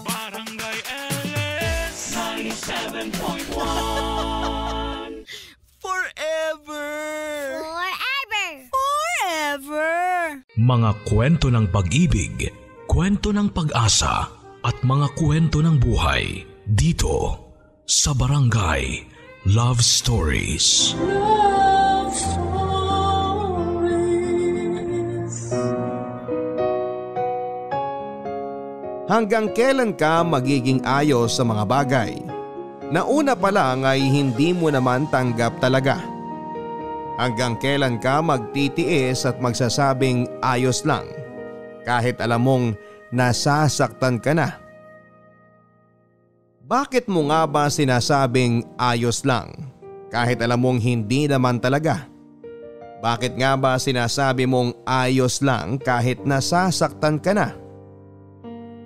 Barangay LS 97.1 Forever! Forever! Forever! Mga kwento ng pag-ibig, kwento ng pag-asa at mga kwento ng buhay dito sa Barangay Love Stories. Love Stories. Hanggang kailan ka magiging ayos sa mga bagay na una pa lang ay hindi mo naman tanggap talaga? Hanggang kailan ka magtitiis at magsasabing ayos lang kahit alam mong nasasaktan ka na? Bakit mo nga ba sinasabing ayos lang kahit alam mong hindi naman talaga? Bakit nga ba sinasabi mong ayos lang kahit nasasaktan ka na?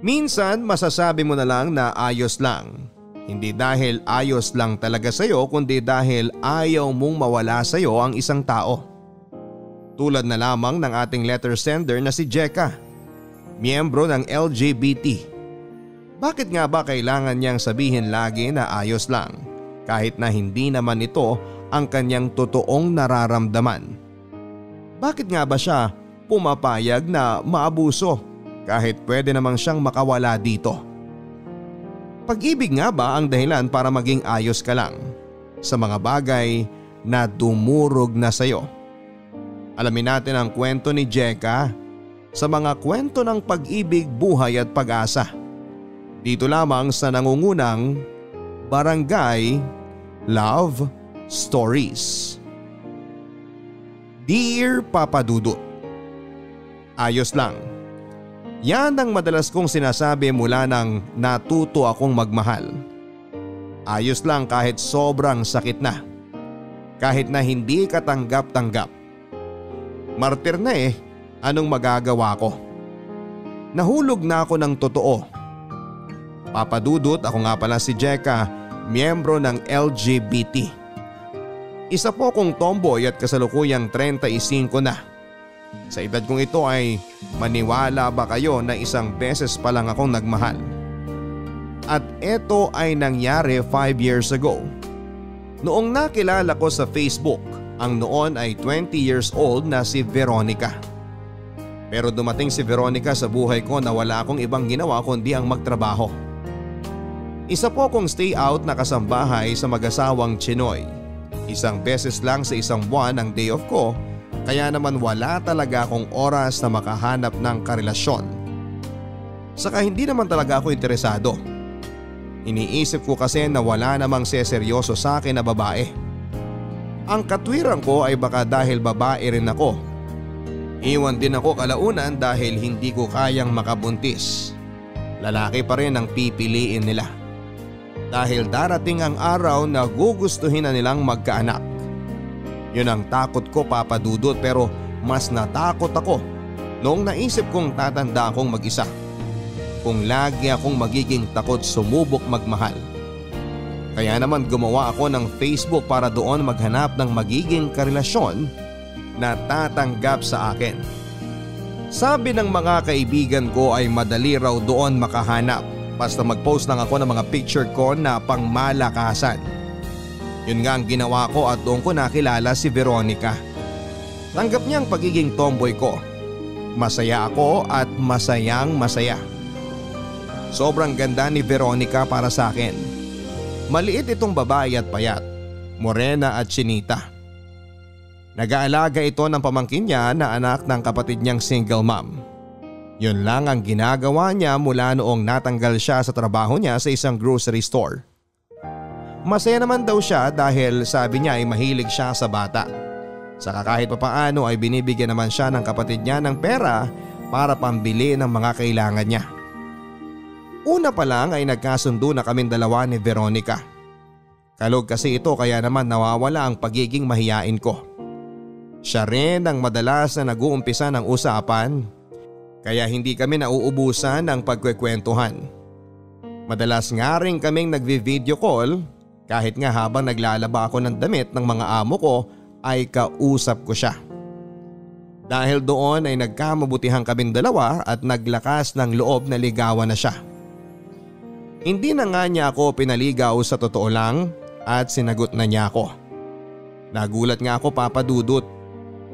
Minsan masasabi mo na lang na ayos lang, hindi dahil ayos lang talaga sa'yo kundi dahil ayaw mong mawala sa'yo ang isang tao. Tulad na lamang ng ating letter sender na si Jeka, miyembro ng LGBT. Bakit nga ba kailangan niyang sabihin lagi na ayos lang kahit na hindi naman ito ang kanyang totoong nararamdaman? Bakit nga ba siya pumapayag na maabuso kahit pwede namang siyang makawala dito? Pag-ibig nga ba ang dahilan para maging ayos ka lang sa mga bagay na dumurog na sayo? Alamin natin ang kwento ni Jeka sa mga kwento ng pag-ibig, buhay at pag-asa. Dito lamang sa nangungunang Barangay Love Stories. Dear Papa Dudut, ayos lang. Yan ang madalas kong sinasabi mula nang natuto akong magmahal. Ayos lang kahit sobrang sakit na. Kahit na hindi katanggap-tanggap. Martir na anong magagawa ko? Nahulog na ako ng totoo. Papa Dudut, ako nga pala si Jeka, miyembro ng LGBT. Isa po akong tomboy at kasalukuyang 35 na. Sa edad kong ito ay maniwala ba kayo na isang beses pa lang akong nagmahal? At ito ay nangyari 5 years ago. Noong nakilala ko sa Facebook, ang noon ay 20 years old na si Veronica. Pero dumating si Veronica sa buhay ko na wala akong ibang ginawa kundi ang magtrabaho. Isa po akong stay out na kasambahay sa mag-asawang Chinoy. Isang beses lang sa isang buwan ang day off ko, kaya naman wala talaga akong oras na makahanap ng karelasyon. Saka hindi naman talaga ako interesado. Iniisip ko kasi na wala namang seseryoso sa akin na babae. Ang katwiran ko ay baka dahil babae rin ako. Iwan din ako kalaunan dahil hindi ko kayang makabuntis. Lalaki pa rin ang pipiliin nila. Dahil darating ang araw na gugustuhin na nilang magkaanak. Yun ang takot ko, Papa Dudut, pero mas natakot ako noong naisip kong tatanda akong mag-isa. Kung lagi akong magiging takot sumubok magmahal. Kaya naman gumawa ako ng Facebook para doon maghanap ng magiging karelasyon na tatanggap sa akin. Sabi ng mga kaibigan ko ay madali raw doon makahanap. Basta mag-post lang ako ng mga picture ko na pangmalakasan. Yun nga ang ginawa ko at doon ko nakilala si Veronica. Tanggap niya ang pagiging tomboy ko. Masaya ako at masayang masaya. Sobrang ganda ni Veronica para sa akin. Maliit itong babae at payat, morena at chinita. Nag-aalaga ito ng pamangkin niya na anak ng kapatid niyang single mom. Yun lang ang ginagawa niya mula noong natanggal siya sa trabaho niya sa isang grocery store. Masaya naman daw siya dahil sabi niya ay mahilig siya sa bata. Saka kahit papaano ay binibigyan naman siya ng kapatid niya ng pera para pambili ng mga kailangan niya. Una pa lang ay nagkasundo na kaming dalawa ni Veronica. Kalog kasi ito kaya naman nawawala ang pagiging mahiyain ko. Siya rin ang madalas na nag-uumpisa ng usapan. Kaya hindi kami nauubusan ng pagkwekwentuhan. Madalas nga rin kaming nagvi-video call kahit nga habang naglalaba ako ng damit ng mga amo ko ay kausap ko siya. Dahil doon ay nagkamabutihang kaming dalawa at naglakas ng loob na ligawan na siya. Hindi na nga niya ako pinaligaw sa totoo lang at sinagot na niya ako. Nagulat nga ako, Papa Dudut.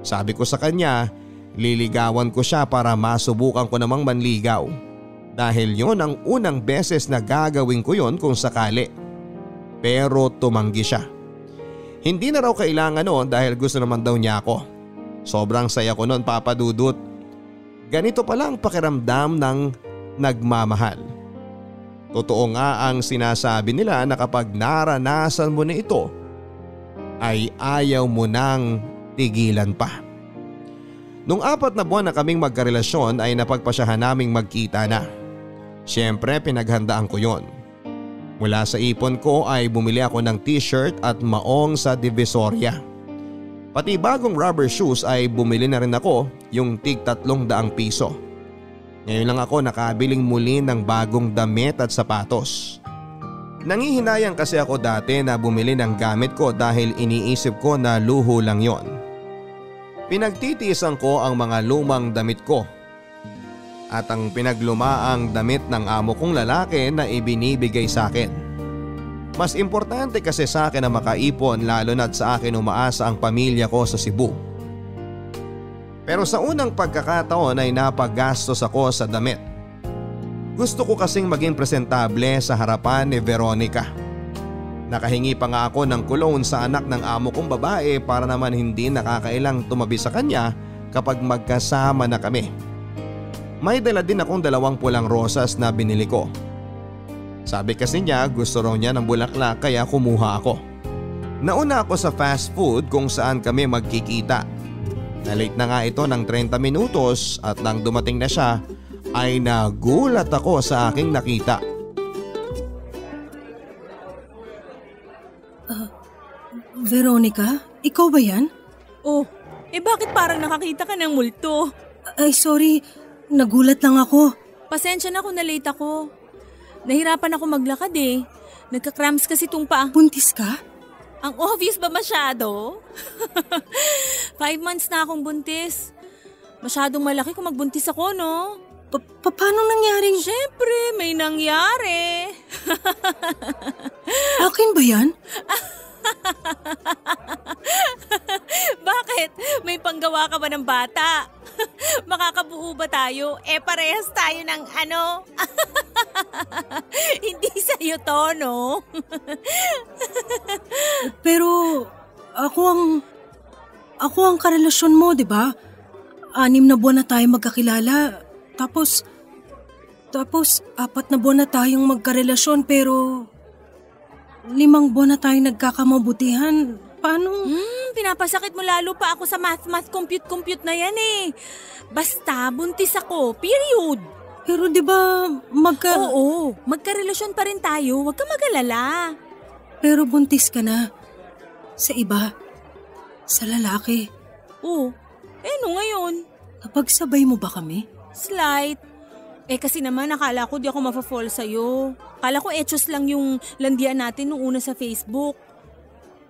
Sabi ko sa kanya, liligawan ko siya para masubukan ko namang manligaw. Dahil yon ang unang beses na gagawin ko yon kung sakali. Pero tumanggi siya. Hindi na raw kailangan noon dahil gusto naman daw niya ako. Sobrang saya ko noon, Papa Dudut. Ganito pala ang pakiramdam ng nagmamahal. Totoo nga ang sinasabi nila na kapag naranasan mo na ito, ay ayaw mo nang tigilan pa. Nung 4 na buwan na kaming magkarelasyon ay napagpasyahan naming magkita na. Siyempre pinaghandaan ko yon. Mula sa ipon ko ay bumili ako ng t-shirt at maong sa Divisoria. Pati bagong rubber shoes ay bumili na rin ako, yung tig 300 piso. Ngayon lang ako nakabiling muli ng bagong damit at sapatos. Nangihinayang kasi ako dati na bumili ng gamit ko dahil iniisip ko na luho lang yon. Pinagtitiisan ko ang mga lumang damit ko at ang pinaglumaang damit ng amo kong lalaki na ibinibigay sa akin. Mas importante kasi sa akin na makaipon, lalo na't sa akin umaasa ang pamilya ko sa Cebu. Pero sa unang pagkakataon ay napagastos ako sa damit. Gusto ko kasing maging presentable sa harapan ni Veronica. Nakahingi pa nga ako ng cologne sa anak ng amo kong babae para naman hindi nakakailang tumabi sa kanya kapag magkasama na kami. May dala din akong 2 pulang rosas na binili ko. Sabi kasi niya gusto raw niya ng bulaklak kaya kumuha ako. Nauna ako sa fast food kung saan kami magkikita. Na-late na nga ito ng 30 minutos at nang dumating na siya ay nagulat ako sa aking nakita. Veronica, ikaw ba yan? Oh, bakit parang nakakita ka ng multo? Ay sorry, nagulat lang ako. Pasensya na kung na-late ako. Nahirapan ako maglakad eh. Nagka-cramps kasi itong paa. Buntis ka? Ang obvious ba masyado? 5 months na akong buntis. Masyadong malaki kung magbuntis ako, no? Paano nangyaring? Siyempre, may nangyari. Akin ba yan? Bakit? May panggawa ka ba ng bata? Makakabuo ba tayo? Parehas tayo ng ano? Hindi sa'yo to, no? Pero ako ang karelasyon mo, di ba? 6 na buwan na tayong magkakilala. Tapos 4 na buwan na tayong magkarelasyon pero 5 buwan na tayong nagkakamabutihan. Paano? Pinapasakit mo lalo pa ako sa math, compute na yan eh. Basta, buntis ako, period. Pero di ba Oo, magkarelasyon pa rin tayo, huwag ka mag-alala. Pero buntis ka na. Sa iba. Sa lalaki. Oo, ano ngayon? Napagsabay mo ba kami? Slight. Kasi naman akala ko di ako mapafall sa'yo. Akala ko etchos lang yung landian natin nung una sa Facebook.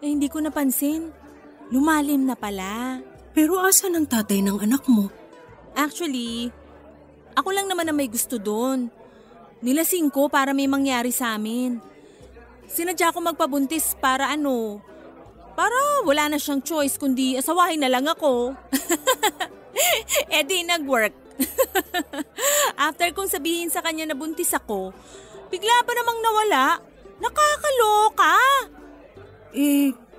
Hindi ko napansin. Lumalim na pala. Pero asan ang tatay ng anak mo? Actually, ako lang naman na may gusto doon. Nilasing ko para may mangyari sa amin. Sinadya ko magpabuntis para para wala na siyang choice kundi asawahin na lang ako. Di nag-work. After kong sabihin sa kanya na buntis ako, bigla pa namang nawala. Nakakaloka.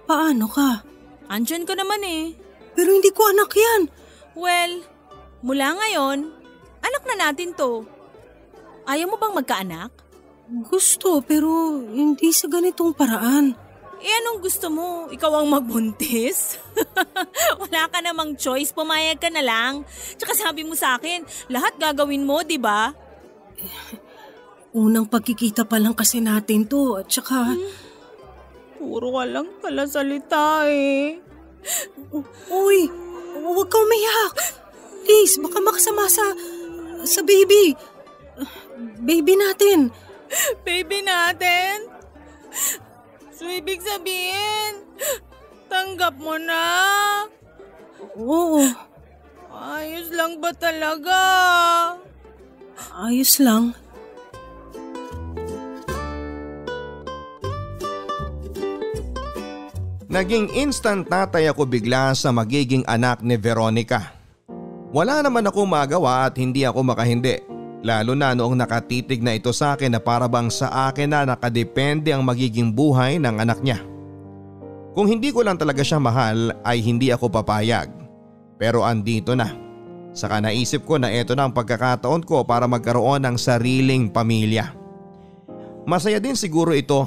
Paano ka? Andyan ka naman eh. Pero hindi ko anak yan. Well, mula ngayon, anak na natin to. Ayaw mo bang magkaanak? Gusto, pero hindi sa ganitong paraan. Anong gusto mo? Ikaw ang magbuntis? Wala ka namang choice, pumayag ka na lang. Tsaka sabi mo sa akin, lahat gagawin mo, di ba? Unang pagkikita pa lang kasi natin to, at tsaka... Puro ka lang pala salita eh. Uy, huwag ka umiyak. Please, baka makasama sa baby. Baby natin. Baby natin? So, ibig sabihin, tanggap mo na? Oo. Ayos lang ba talaga? Ayos lang. Naging instant tatay ako bigla sa magiging anak ni Veronica. Wala naman ako magawa at hindi ako makahindi. Lalo na noong nakatitig na ito sa akin na para bang sa akin na nakadepende ang magiging buhay ng anak niya. Kung hindi ko lang talaga siya mahal ay hindi ako papayag. Pero andito na. Saka naisip ko na ito na ang pagkakataon ko para magkaroon ng sariling pamilya. Masaya din siguro ito.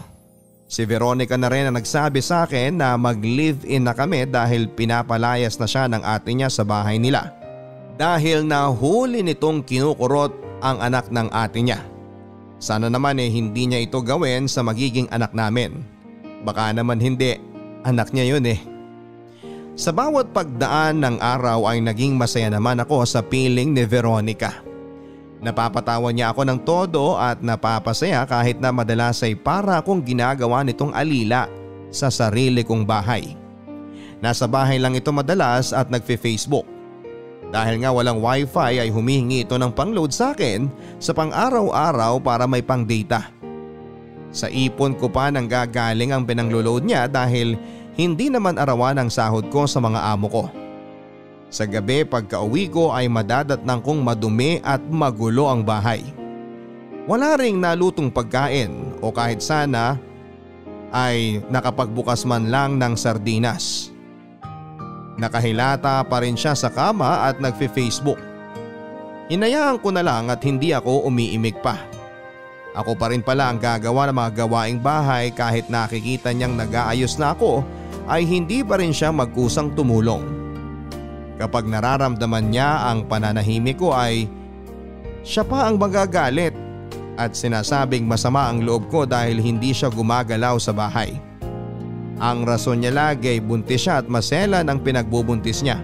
Si Veronica na rin ang nagsabi sa akin na mag-live-in na kami dahil pinapalayas na siya ng ate niya sa bahay nila. Dahil nahuli nitong kinukurot ang anak ng ate niya. Sana naman hindi niya ito gawin sa magiging anak namin. Baka naman hindi, anak niya yun . Sa bawat pagdaan ng araw ay naging masaya naman ako sa piling ni Veronica. Napapatawa niya ako ng todo at napapasaya kahit na madalas ay para akong ginagawa nitong alila sa sarili kong bahay. Nasa bahay lang ito madalas at nagfe-Facebook. Dahil nga walang wifi ay humihingi ito ng pang-load sa akin sa pang-araw-araw para may pang-data. Sa ipon ko pa nang gagaling ang pinang-load niya dahil hindi naman arawan ang sahod ko sa mga amo ko. Sa gabi pagka-uwi ko ay madadatnang kong madumi at magulo ang bahay. Wala ring nalutong pagkain o kahit sana ay nakapagbukas man lang ng sardinas. Nakahilata pa rin siya sa kama at nagfe-Facebook. Hinayaan ko na lang at hindi ako umiimik pa. Ako pa rin pala ang gagawa ng mga gawaing bahay kahit nakikita niyang nag-aayos na ako ay hindi pa rin siya magkusang tumulong. Kapag nararamdaman niya ang pananahimik ko ay siya pa ang magagalit at sinasabing masama ang loob ko dahil hindi siya gumagalaw sa bahay. Ang rason niya lagi ay buntis siya at maselan ang pinagbubuntis niya.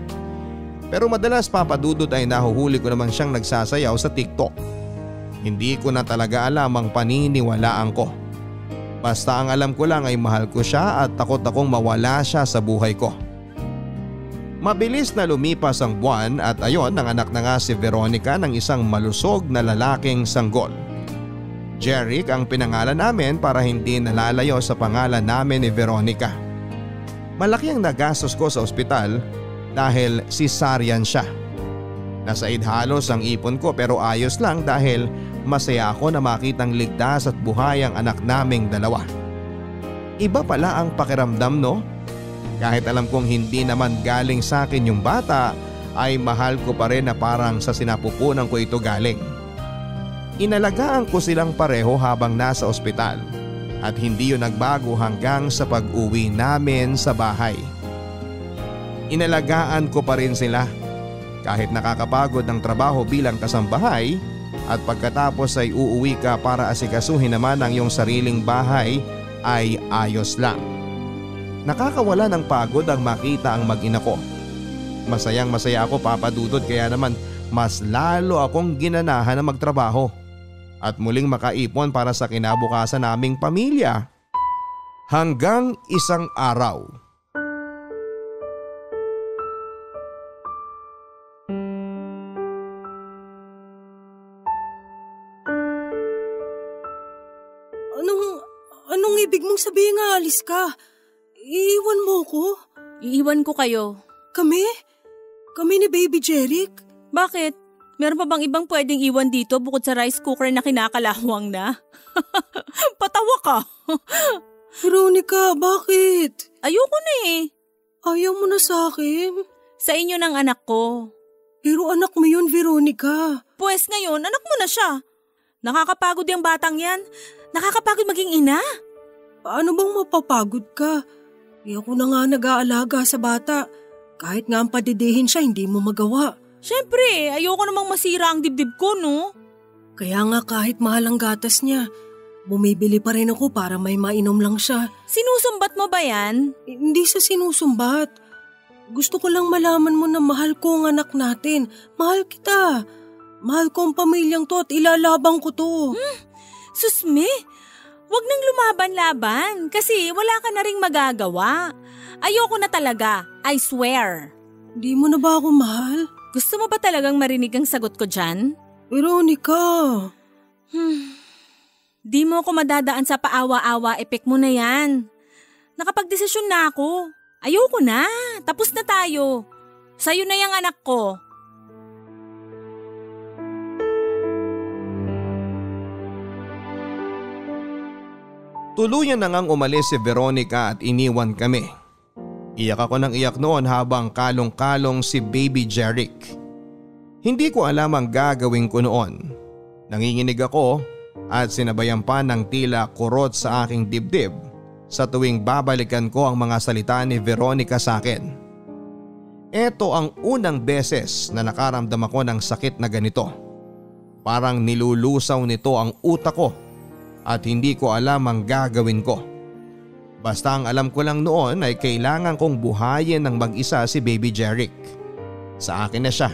Pero madalas papadudot ay nahuhuli ko naman siyang nagsasayaw sa TikTok. Hindi ko na talaga alam ang paniniwalaan ko. Basta ang alam ko lang ay mahal ko siya at takot akong mawala siya sa buhay ko. Mabilis na lumipas ang buwan at ayon nanganak na nga si Veronica ng isang malusog na lalaking sanggol. Jeric ang pinangalan namin para hindi nalalayo sa pangalan namin ni Veronica. Malaki ang nagastos ko sa ospital dahil cesarean siya. Nasaid halos ang ipon ko pero ayos lang dahil masaya ako na makitang ligtas at buhay ang anak naming dalawa. Iba pala ang pakiramdam Kahit alam kong hindi naman galing sa akin yung bata ay mahal ko pa rin na parang sa sinapupunan ko ito galing. Inalagaan ko silang pareho habang nasa ospital at hindi yun nagbago hanggang sa pag-uwi namin sa bahay. Inalagaan ko pa rin sila kahit nakakapagod ng trabaho bilang kasambahay at pagkatapos ay uuwi ka para asikasuhin naman ang iyong sariling bahay ay ayos lang. Nakakawala ng pagod ang makita ang mag-ina ko. Masayang masaya ako papadudod kaya naman mas lalo akong ginanahan na magtrabaho at muling makaipon para sa kinabukasan naming pamilya. Hanggang isang araw. Anong ibig mong sabihin nga alis ka? Iiwan mo ko? Iiwan ko kayo. Kami? Kami ni Baby Jeric? Bakit? Meron pa bang ibang pwedeng iwan dito bukod sa rice cooker na kinakalawang na? Patawa ka. Veronica, bakit? Ayoko na Ayaw mo na sa akin? Sa inyo ng anak ko. Pero anak mo yun, Veronica. Pues ngayon, anak mo na siya. Nakakapagod yung batang yan. Nakakapagod maging ina. Paano bang mapapagod ka? Ako na nga nag-aalaga sa bata. Kahit nga ang padidihin siya, hindi mo magawa. Siyempre, ayoko namang masira ang dibdib ko, no? Kaya nga kahit mahal ang gatas niya, bumibili pa rin ako para may mainom lang siya. Sinusumbat mo ba yan? Hindi sa sinusumbat. Gusto ko lang malaman mo na mahal ko ang anak natin. Mahal kita. Mahal ko ang pamilyang to at ilalabang ko to. Susme, wag nang lumaban-laban kasi wala ka na ring magagawa. Ayoko na talaga, I swear. Di mo na ba ako mahal? Gusto mo ba talagang marinig ang sagot ko dyan? Veronica. Di mo ako madadaan sa paawa-awa, epek mo na yan. Nakapagdesisyon na ako. Ayoko na. Tapos na tayo. Sa'yo na yung anak ko. Tuluyan na ngang umalis si Veronica at iniwan kami. Iyak ako ng iyak noon habang kalong-kalong si Baby Jeric. Hindi ko alam ang gagawin ko noon. Nanginginig ako at sinabayan pa ng tila kurot sa aking dibdib sa tuwing babalikan ko ang mga salita ni Veronica sa akin. Ito ang unang beses na nakaramdam ako ng sakit na ganito. Parang nilulusaw nito ang utak ko at hindi ko alam ang gagawin ko. Basta ang alam ko lang noon ay kailangan kong buhayin ng mag-isa si Baby Jeric. Sa akin na siya.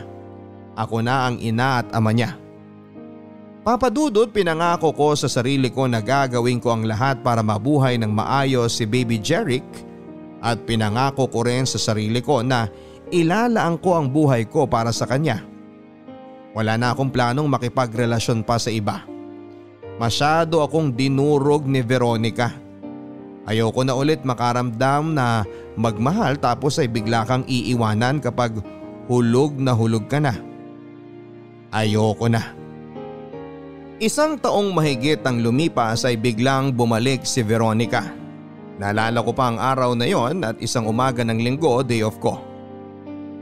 Ako na ang ina at ama niya. Papadudot, pinangako ko sa sarili ko na gagawin ko ang lahat para mabuhay ng maayos si Baby Jeric at pinangako ko rin sa sarili ko na ilalaan ko ang buhay ko para sa kanya. Wala na akong planong makipagrelasyon pa sa iba. Masyado akong dinurog ni Veronica. Ayoko na ulit makaramdam na magmahal tapos ay bigla kang iiwanan kapag hulog ka na. Ayoko na. Isang taong mahigit ang lumipas ay biglang bumalik si Veronica. Naalala ko pa ang araw na yon at isang umaga ng linggo, day off ko.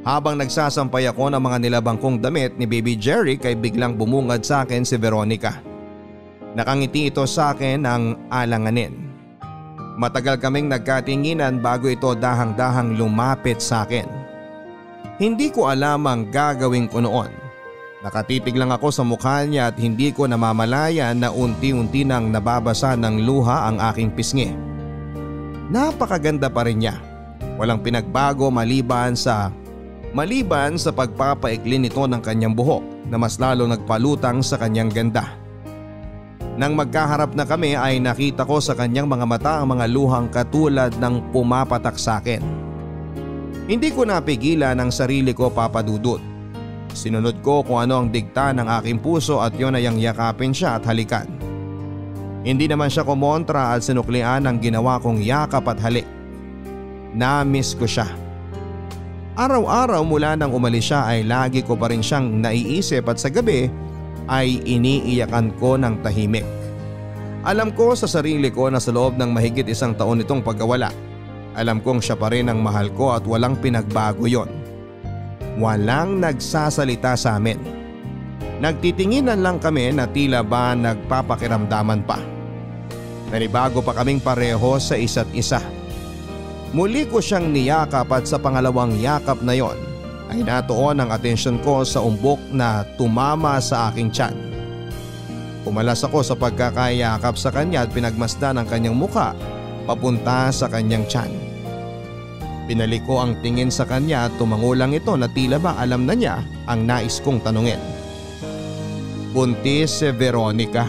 Habang nagsasampay ako ng mga nilabang kong damit ni Baby Jeric ay biglang bumungad sa akin si Veronica. Nakangiti ito sa akin ng alanganin. Matagal kaming nagkatinginan bago ito dahang-dahang lumapit sa akin. Hindi ko alam ang gagawin ko noon. Nakatitig lang ako sa mukha niya at hindi ko namamalayan na unti-unti nang nababasa ng luha ang aking pisngi. Napakaganda pa rin niya. Walang pinagbago maliban sa pagpapaikli nito ng kanyang buhok na mas lalo nagpalutang sa kanyang ganda. Nang magkaharap na kami ay nakita ko sa kanyang mga mata ang mga luhang katulad ng pumapatak sa akin. Hindi ko napigilan ang sarili ko, Papadudot. Sinunod ko kung ano ang digta ng aking puso at yun ay ang yakapin siya at halikan. Hindi naman siya kumontra at sinuklian ang ginawa kong yakap at halik. Na-miss ko siya. Araw-araw mula nang umalis siya ay lagi ko pa rin siyang naiisip at sa gabi ay iniiyakan ko ng tahimik. Alam ko sa sarili ko na sa loob ng mahigit isang taon nitong pagkawala, alam kong siya pa rin ang mahal ko at walang pinagbago yon. Walang nagsasalita sa amin. Nagtitinginan lang kami na tila ba nagpapakiramdaman pa. Nanibago pa kaming pareho sa isa't isa. Muli ko siyang niyakap at sa pangalawang yakap na yon ay natuon ang atensyon ko sa umbok na tumama sa aking tiyan. Pumalas ako sa pagkakayakap sa kanya at pinagmasdan ang kanyang muka papunta sa kanyang tiyan. Pinalik ko ang tingin sa kanya at tumangulang ito na tila ba alam na niya ang nais kong tanungin. Buntis si Veronica.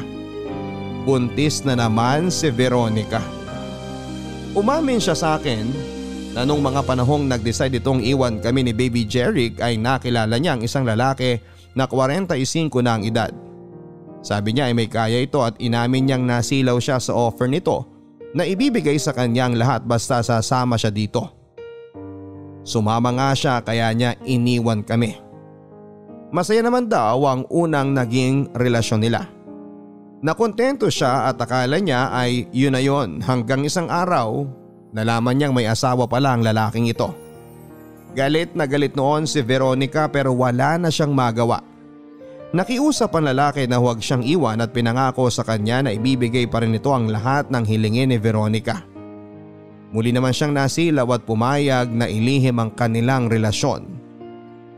Buntis na naman si Veronica. Umamin siya sa akin na nung mga panahong nag-decide itong iwan kami ni Baby Jeric ay nakilala niya ang isang lalaki na 45 na ang edad. Sabi niya ay may kaya ito at inamin niyang nasilaw siya sa offer nito na ibibigay sa kanya ang lahat basta sasama siya dito. Sumama nga siya kaya niya iniwan kami. Masaya naman daw ang unang naging relasyon nila. Nakontento siya at akala niya ay yun na yun hanggang isang araw nalaman niyang may asawa pala ang lalaking ito. Galit na galit noon si Veronica pero wala na siyang magawa. Nakiusap ang lalaki na huwag siyang iwan at pinangako sa kanya na ibibigay pa rin ito ang lahat ng hilingin ni Veronica. Muli naman siyang nasilaw at pumayag na ilihim ang kanilang relasyon.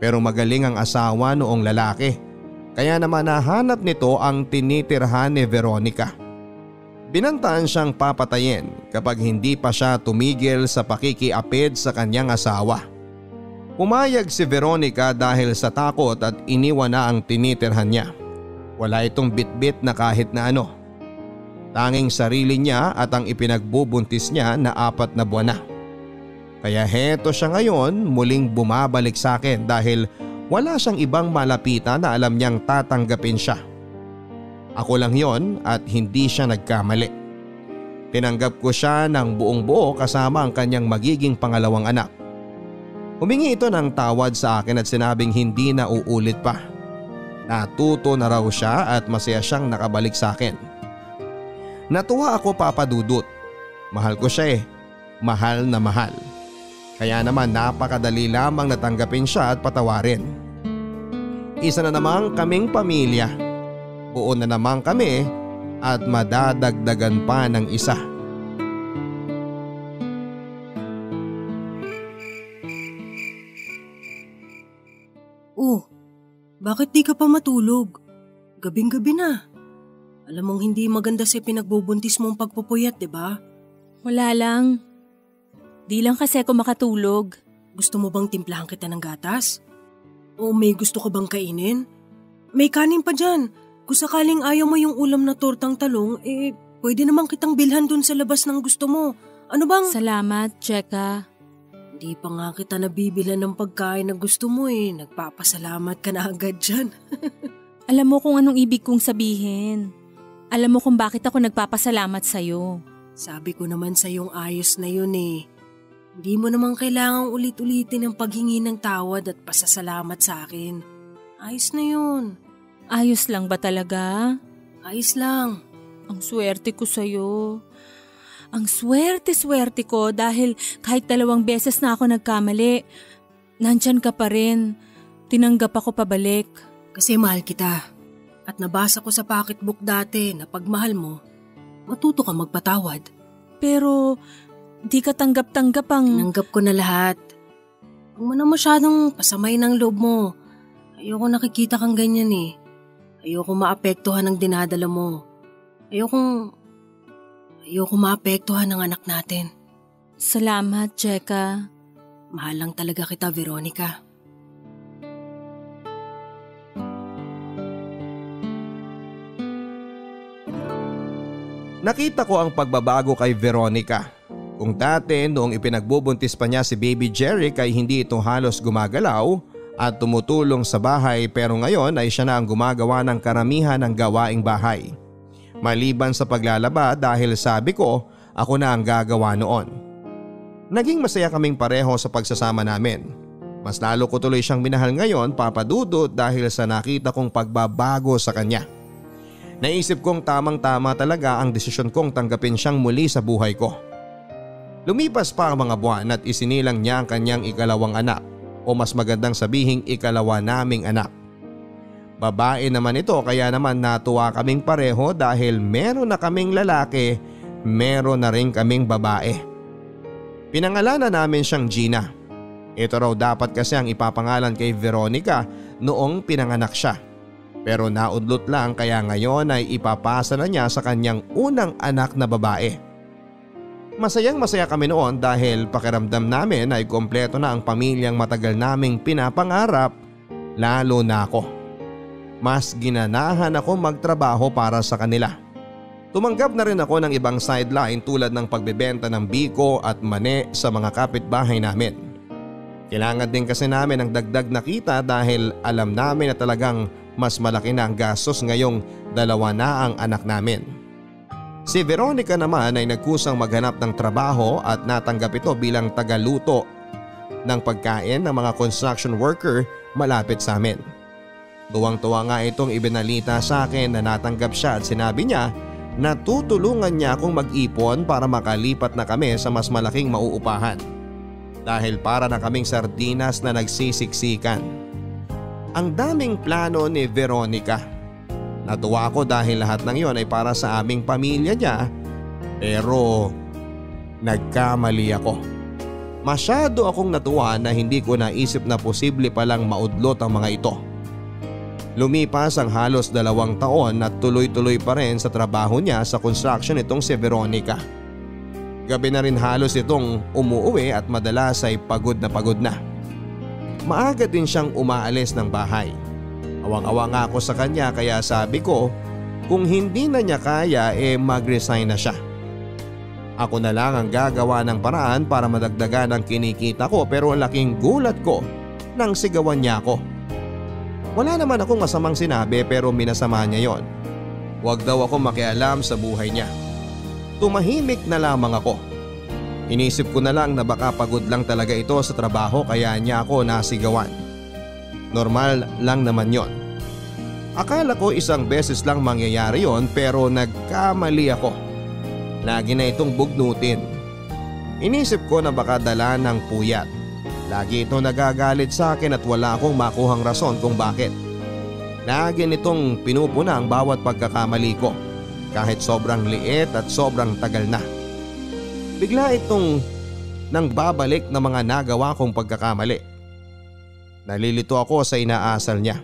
Pero magaling ang asawa noong lalaki. Kaya naman nahanap nito ang tinitirhan ni Veronica. Binantaan siyang papatayin kapag hindi pa siya tumigil sa pakikiapid sa kanyang asawa. Pumayag si Veronica dahil sa takot at iniwan na ang tinitirhan niya. Wala itong bitbit na kahit na ano. Tanging sarili niya at ang ipinagbubuntis niya na 4 na buwan na. Kaya heto siya ngayon muling bumabalik sa akin dahil wala siyang ibang malapitan na alam niyang tatanggapin siya. Ako lang yon at hindi siya nagkamali. Tinanggap ko siya ng buong buo kasama ang kanyang magiging pangalawang anak. Humingi ito ng tawad sa akin at sinabing hindi na uulit pa. Natuto na raw siya at masaya siyang nakabalik sa akin. Natuwa ako, Papa Dudut. Mahal ko siya Mahal na mahal. Kaya naman napakadali lamang natanggapin siya at patawarin. Isa na namang kaming pamilya. Buo na naman kami at madadagdagan pa ng isa. Oh, bakit di ka pa matulog? Gabing-gabi na. Alam mong hindi maganda si pinagbubuntis mong pagpupuyat, di ba? Wala lang. Di lang kasi ako makatulog. Gusto mo bang timplahan kita ng gatas? O may gusto ka bang kainin? May kanin pa dyan. Kung sakaling ayaw mo yung ulam na tortang talong, pwede naman kitang bilhan dun sa labas ng gusto mo. Ano bang… Salamat, Cheka. Hindi pa nga kita nabibilan ng pagkain na gusto mo Nagpapasalamat ka na agad dyan. Alam mo kung anong ibig kong sabihin. Alam mo kung bakit ako nagpapasalamat sa'yo. Sabi ko naman sa yung ayos na yun Hindi mo naman kailangang ulit-ulitin ang paghingi ng tawad at pasasalamat sa akin. Ayos na yun. Ayos lang ba talaga? Ayos lang. Ang swerte ko sa'yo. Ang swerte-swerte ko dahil kahit 2 beses na ako nagkamali, nandyan ka pa rin. Tinanggap ako pabalik. Kasi mahal kita. At nabasa ko sa pocketbook dati na pag mahal mo, matuto ka magpatawad. Pero di ka tanggap-tanggap ang… Tinanggap ko na lahat. Huwag mo na masyadong pasamay ng loob mo. Ayoko nakikita kang ganyan Ayoko maapektuhan ng dinadala mo. Ayoko maapektuhan ng anak natin. Salamat, Cheka. Mahal lang talaga kita, Veronica. Nakita ko ang pagbabago kay Veronica. Kung dati noong ipinagbubuntis pa niya si Baby Jeric ay hindi ito halos gumagalaw at tumutulong sa bahay, pero ngayon ay siya na ang gumagawa ng karamihan ng gawaing bahay. Maliban sa paglalaba dahil sabi ko ako na ang gagawa noon. Naging masaya kaming pareho sa pagsasama namin. Mas lalo ko tuloy siyang minahal ngayon, Papa Dudut, dahil sa nakita kong pagbabago sa kanya. Naisip kong tamang-tama talaga ang desisyon kong tanggapin siyang muli sa buhay ko. Lumipas pa ang mga buwan at isinilang niya ang kanyang ikalawang anak, o mas magandang sabihing ikalawa naming anak. Babae naman ito, kaya naman natuwa kaming pareho dahil meron na kaming lalaki, meron na rin kaming babae. Pinangalanan namin siyang Gina. Ito raw dapat kasi ang ipapangalan kay Veronica noong pinanganak siya. Pero naudlot lang, kaya ngayon ay ipapasa na niya sa kanyang unang anak na babae. Masayang masaya kami noon dahil pakiramdam namin ay kompleto na ang pamilyang matagal naming pinapangarap, lalo na ako. Mas ginanahan ako magtrabaho para sa kanila. Tumanggap na rin ako ng ibang sideline tulad ng pagbebenta ng biko at mani sa mga kapitbahay namin. Kailangan din kasi namin ng dagdag na kita dahil alam namin na talagang mas malaki na ang gastos ngayong 2 na ang anak namin. Si Veronica naman ay nagkusang maghanap ng trabaho at natanggap ito bilang tagaluto ng pagkain ng mga construction worker malapit sa amin. Tuwang-tuwa nga itong ibinalita sa akin na natanggap siya at sinabi niya na tutulungan niya akong mag-ipon para makalipat na kami sa mas malaking mauupahan. Dahil para na kaming sardinas na nagsisiksikan. Ang daming plano ni Veronica. Natuwa ako dahil lahat ng iyon ay para sa aming pamilya niya, pero nagkamali ako. Masyado akong natuwa na hindi ko naisip na posible palang maudlot ang mga ito. Lumipas ang halos 2 taon at tuloy-tuloy pa rin sa trabaho niya sa construction itong si Veronica. Gabi na rin halos itong umuuwi at madalas ay pagod na. Maaga din siyang umaalis ng bahay. Awang-awa nga ako sa kanya, kaya sabi ko kung hindi na niya kaya mag-resign na siya. Ako na lang ang gagawa ng paraan para madagdagan ang kinikita ko, pero laking gulat ko nang sigawan niya ako. Wala naman akong masamang sinabi pero minasama niya yon. Huwag daw ako makialam sa buhay niya. Tumahimik na lamang ako. Inisip ko na lang na baka pagod lang talaga ito sa trabaho kaya niya ako nasigawan. Normal lang naman yon. Akala ko isang beses lang mangyayari yon pero nagkamali ako. Lagi na itong bugnutin. Inisip ko na baka dala ng puyat. Lagi ito nagagalit sa akin at wala akong makuhang rason kung bakit. Lagi nitong pinupuna ang bawat pagkakamali ko kahit sobrang liit at sobrang tagal na. Bigla itong nang babalik na mga nagawa kong pagkakamali. Nalilito ako sa inaasal niya.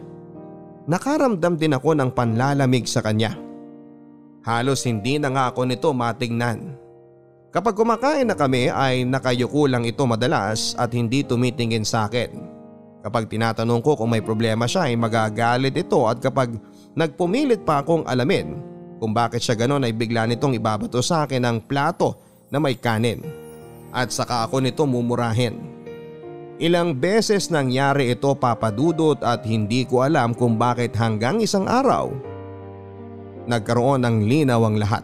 Nakaramdam din ako ng panlalamig sa kanya. Halos hindi na nga ako nito matingnan. Kapag kumakain na kami ay nakayuko lang ito madalas at hindi tumitingin sa akin. Kapag tinatanong ko kung may problema siya ay magagalit ito at kapag nagpumilit pa akong alamin kung bakit siya ganon ay bigla nitong ibabato sa akin ang plato na may kanin at saka ako nito mumurahin. Ilang beses nangyari ito papadudot at hindi ko alam kung bakit hanggang isang araw nagkaroon ng linaw ang lahat.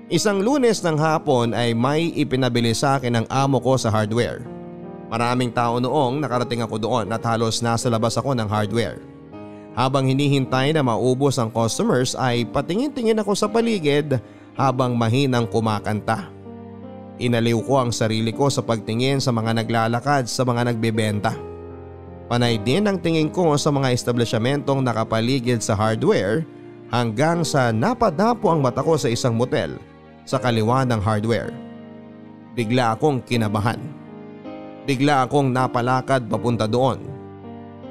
Isang Lunes ng hapon ay may ipinabili sa akin ng amo ko sa hardware. Maraming tao noong nakarating ako doon at halos nasa labas ako ng hardware. Habang hinihintay na maubos ang customers ay patingin-tingin ako sa paligid habang mahinang kumakanta. Inaliw ko ang sarili ko sa pagtingin sa mga naglalakad sa mga nagbebenta. Panay din ang tingin ko sa mga establishmentong nakapaligid sa hardware hanggang sa napadapo ang mata ko sa isang motel sa kaliwa ng hardware. Bigla akong kinabahan. Bigla akong napalakad papunta doon.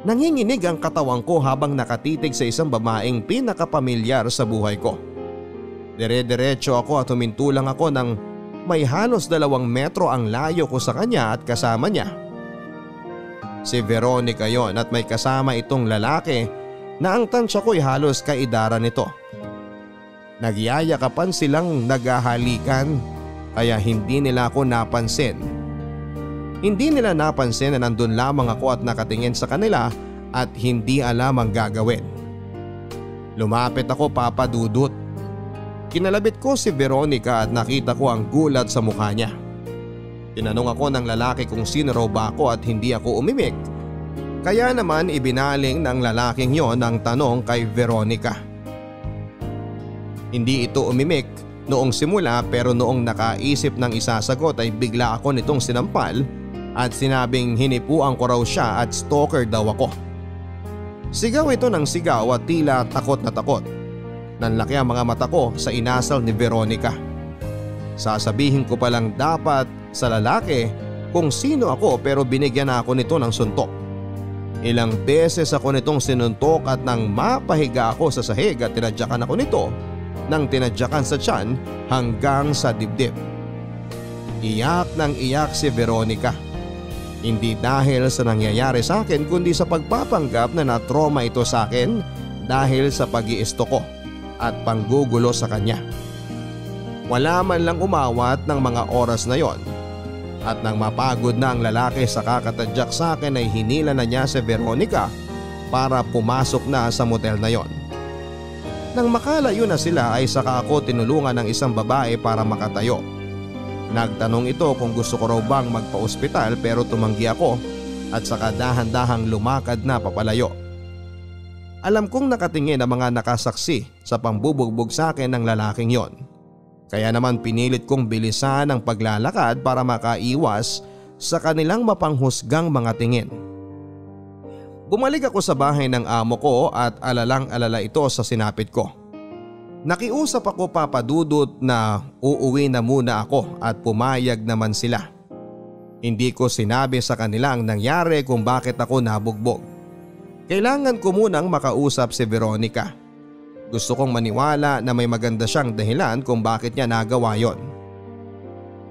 Nanginginig ang katawan ko habang nakatitig sa isang babaeng pinakapamilyar sa buhay ko. Dire-diretso ako at huminto lang ako ng may halos 2 metro ang layo ko sa kanya at kasama niya. Si Veronica yon at may kasama itong lalaki na ang tansya ko'y halos kaidara nito. Nagyayakapan silang naghahalikan kaya hindi nila ako napansin. Hindi nila napansin na nandun lamang ako at nakatingin sa kanila at hindi alam ang gagawin. Lumapit ako papadudot. Kinalabit ko si Veronica at nakita ko ang gulat sa mukha niya. Tinanong ako ng lalaki kung sino raw ba ako at hindi ako umimik. Kaya naman ibinaling ng lalaking yon ang tanong kay Veronica. Hindi ito umimik noong simula pero noong nakaisip ng isasagot ay bigla ako nitong sinampal at sinabing hinipuan ko raw siya at stalker daw ako. Sigaw ito ng sigaw at tila takot na takot. Nanlaki ang mga mata ko sa inasal ni Veronica. Sasabihin ko palang dapat sa lalaki kung sino ako pero binigyan na ako nito ng suntok. Ilang beses ako nitong sinuntok at nang mapahiga ako sa sahig at tinadyakan ako nito nang tinadyakan sa tiyan hanggang sa dibdib. Iyak ng iyak si Veronica. Hindi dahil sa nangyayari sa akin kundi sa pagpapanggap na na-trauma ito sa akin dahil sa pag-iisto ko at panggugulo sa kanya. Wala man lang umawat ng mga oras na yon. At nang mapagod na ang lalaki sa kakatadyak sa akin ay hinila na niya si Veronica para pumasok na sa motel na yon. Nang makalayo na sila ay saka ako tinulungan ng isang babae para makatayo. Nagtanong ito kung gusto ko raw bang magpa-ospital pero tumanggi ako at saka dahan-dahang lumakad na papalayo. Alam kong nakatingin ang mga nakasaksi sa pambubugbog sa akin ng lalaking yon. Kaya naman pinilit kong bilisan ang paglalakad para makaiwas sa kanilang mapanghusgang mga tingin. Bumalik ako sa bahay ng amo ko at alalang-alala ito sa sinapit ko. Nakiusap ako papadudot na uuwi na muna ako at pumayag naman sila. Hindi ko sinabi sa kanila ang nangyari kung bakit ako nabugbog. Kailangan ko munang makausap si Veronica. Gusto kong maniwala na may maganda siyang dahilan kung bakit niya nagawa yon.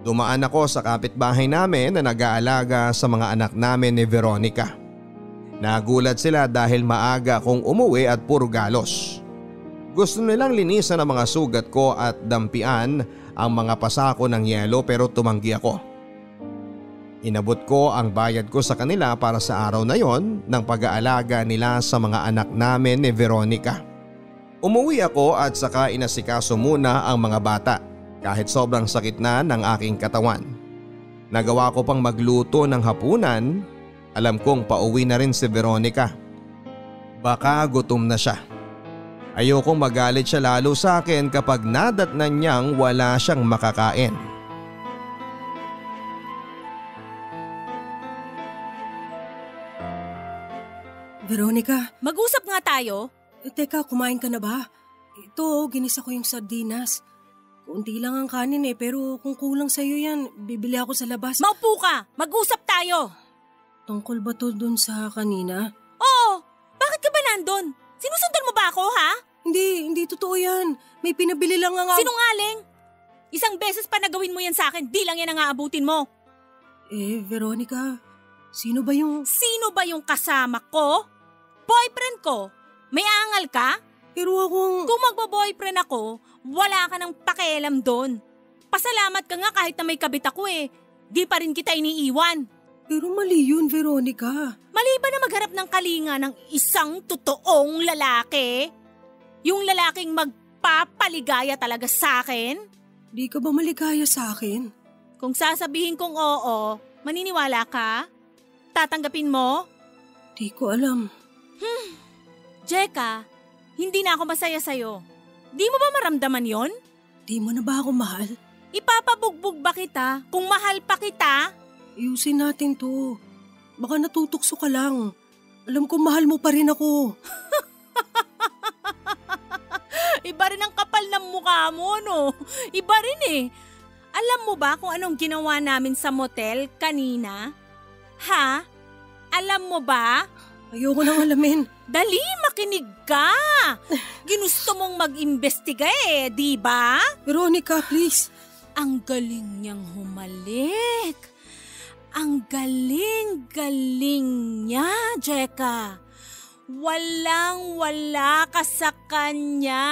Dumaan ako sa kapitbahay namin na nag-aalaga sa mga anak namin ni Veronica. Nagulat sila dahil maaga akong umuwi at puro galos. Gusto nilang linisan ang mga sugat ko at dampian ang mga pasako ng yelo pero tumanggi ako. Inabot ko ang bayad ko sa kanila para sa araw na yon ng pag-aalaga nila sa mga anak namin ni Veronica. Umuwi ako at saka inasikaso muna ang mga bata kahit sobrang sakit na ng aking katawan. Nagawa ko pang magluto ng hapunan, alam kong pauwi na rin si Veronica. Baka gutom na siya. Ayokong magalit siya lalo sa akin kapag nadatnan niyang wala siyang makakain. Veronica, Mag-usap nga tayo. teka, kumain ka na ba? Ito, ginisa ko yung sardinas. Kunti lang ang kanin pero kung kulang sa'yo yan, bibili ako sa labas. Maupo ka! Mag-usap tayo! Tungkol ba to dun sa kanina? Oo! Bakit ka ba nandun? Sinusundan mo ba ako, ha? Hindi totoo yan. May pinabili lang ang... Sinungaling! Isang beses pa nagawin mo yan sa akin, di lang yan ang aabutin mo. Veronica, sino ba yung... Sino ba yung kasama ko? Boyfriend ko? May angal ka? Pero akong... Kung magbo-boyfriend ako, wala ka ng pakialam doon. Pasalamat ka nga kahit na may kabit ako Di pa rin kita iniiwan. Pero mali yun, Veronica. Mali ba na magharap ng kalinga ng isang totoong lalaki? Yung lalaking magpapaligaya talaga sa akin? Di ka ba maligaya sa akin? Kung sasabihin kong oo, maniniwala ka? Tatanggapin mo? Di ko alam. Jeka, hindi na ako masaya sa'yo. Di mo ba maramdaman yon? Di mo na ba ako mahal? Ipapabugbog ba kita kung mahal pa kita? Ayusin natin to. Baka natutukso ka lang. Alam ko mahal mo pa rin ako. Iba rin ang kapal ng mukha mo, no? Iba rin Alam mo ba kung anong ginawa namin sa motel kanina? Ha? Alam mo ba? Ayoko nang alamin. Dali, makinig ka! Ginusto mong mag-imbestiga di ba? Veronica, please. Ang galing niyang humalik. Ang galing-galing niya, Jeka. Walang-wala ka sa kanya.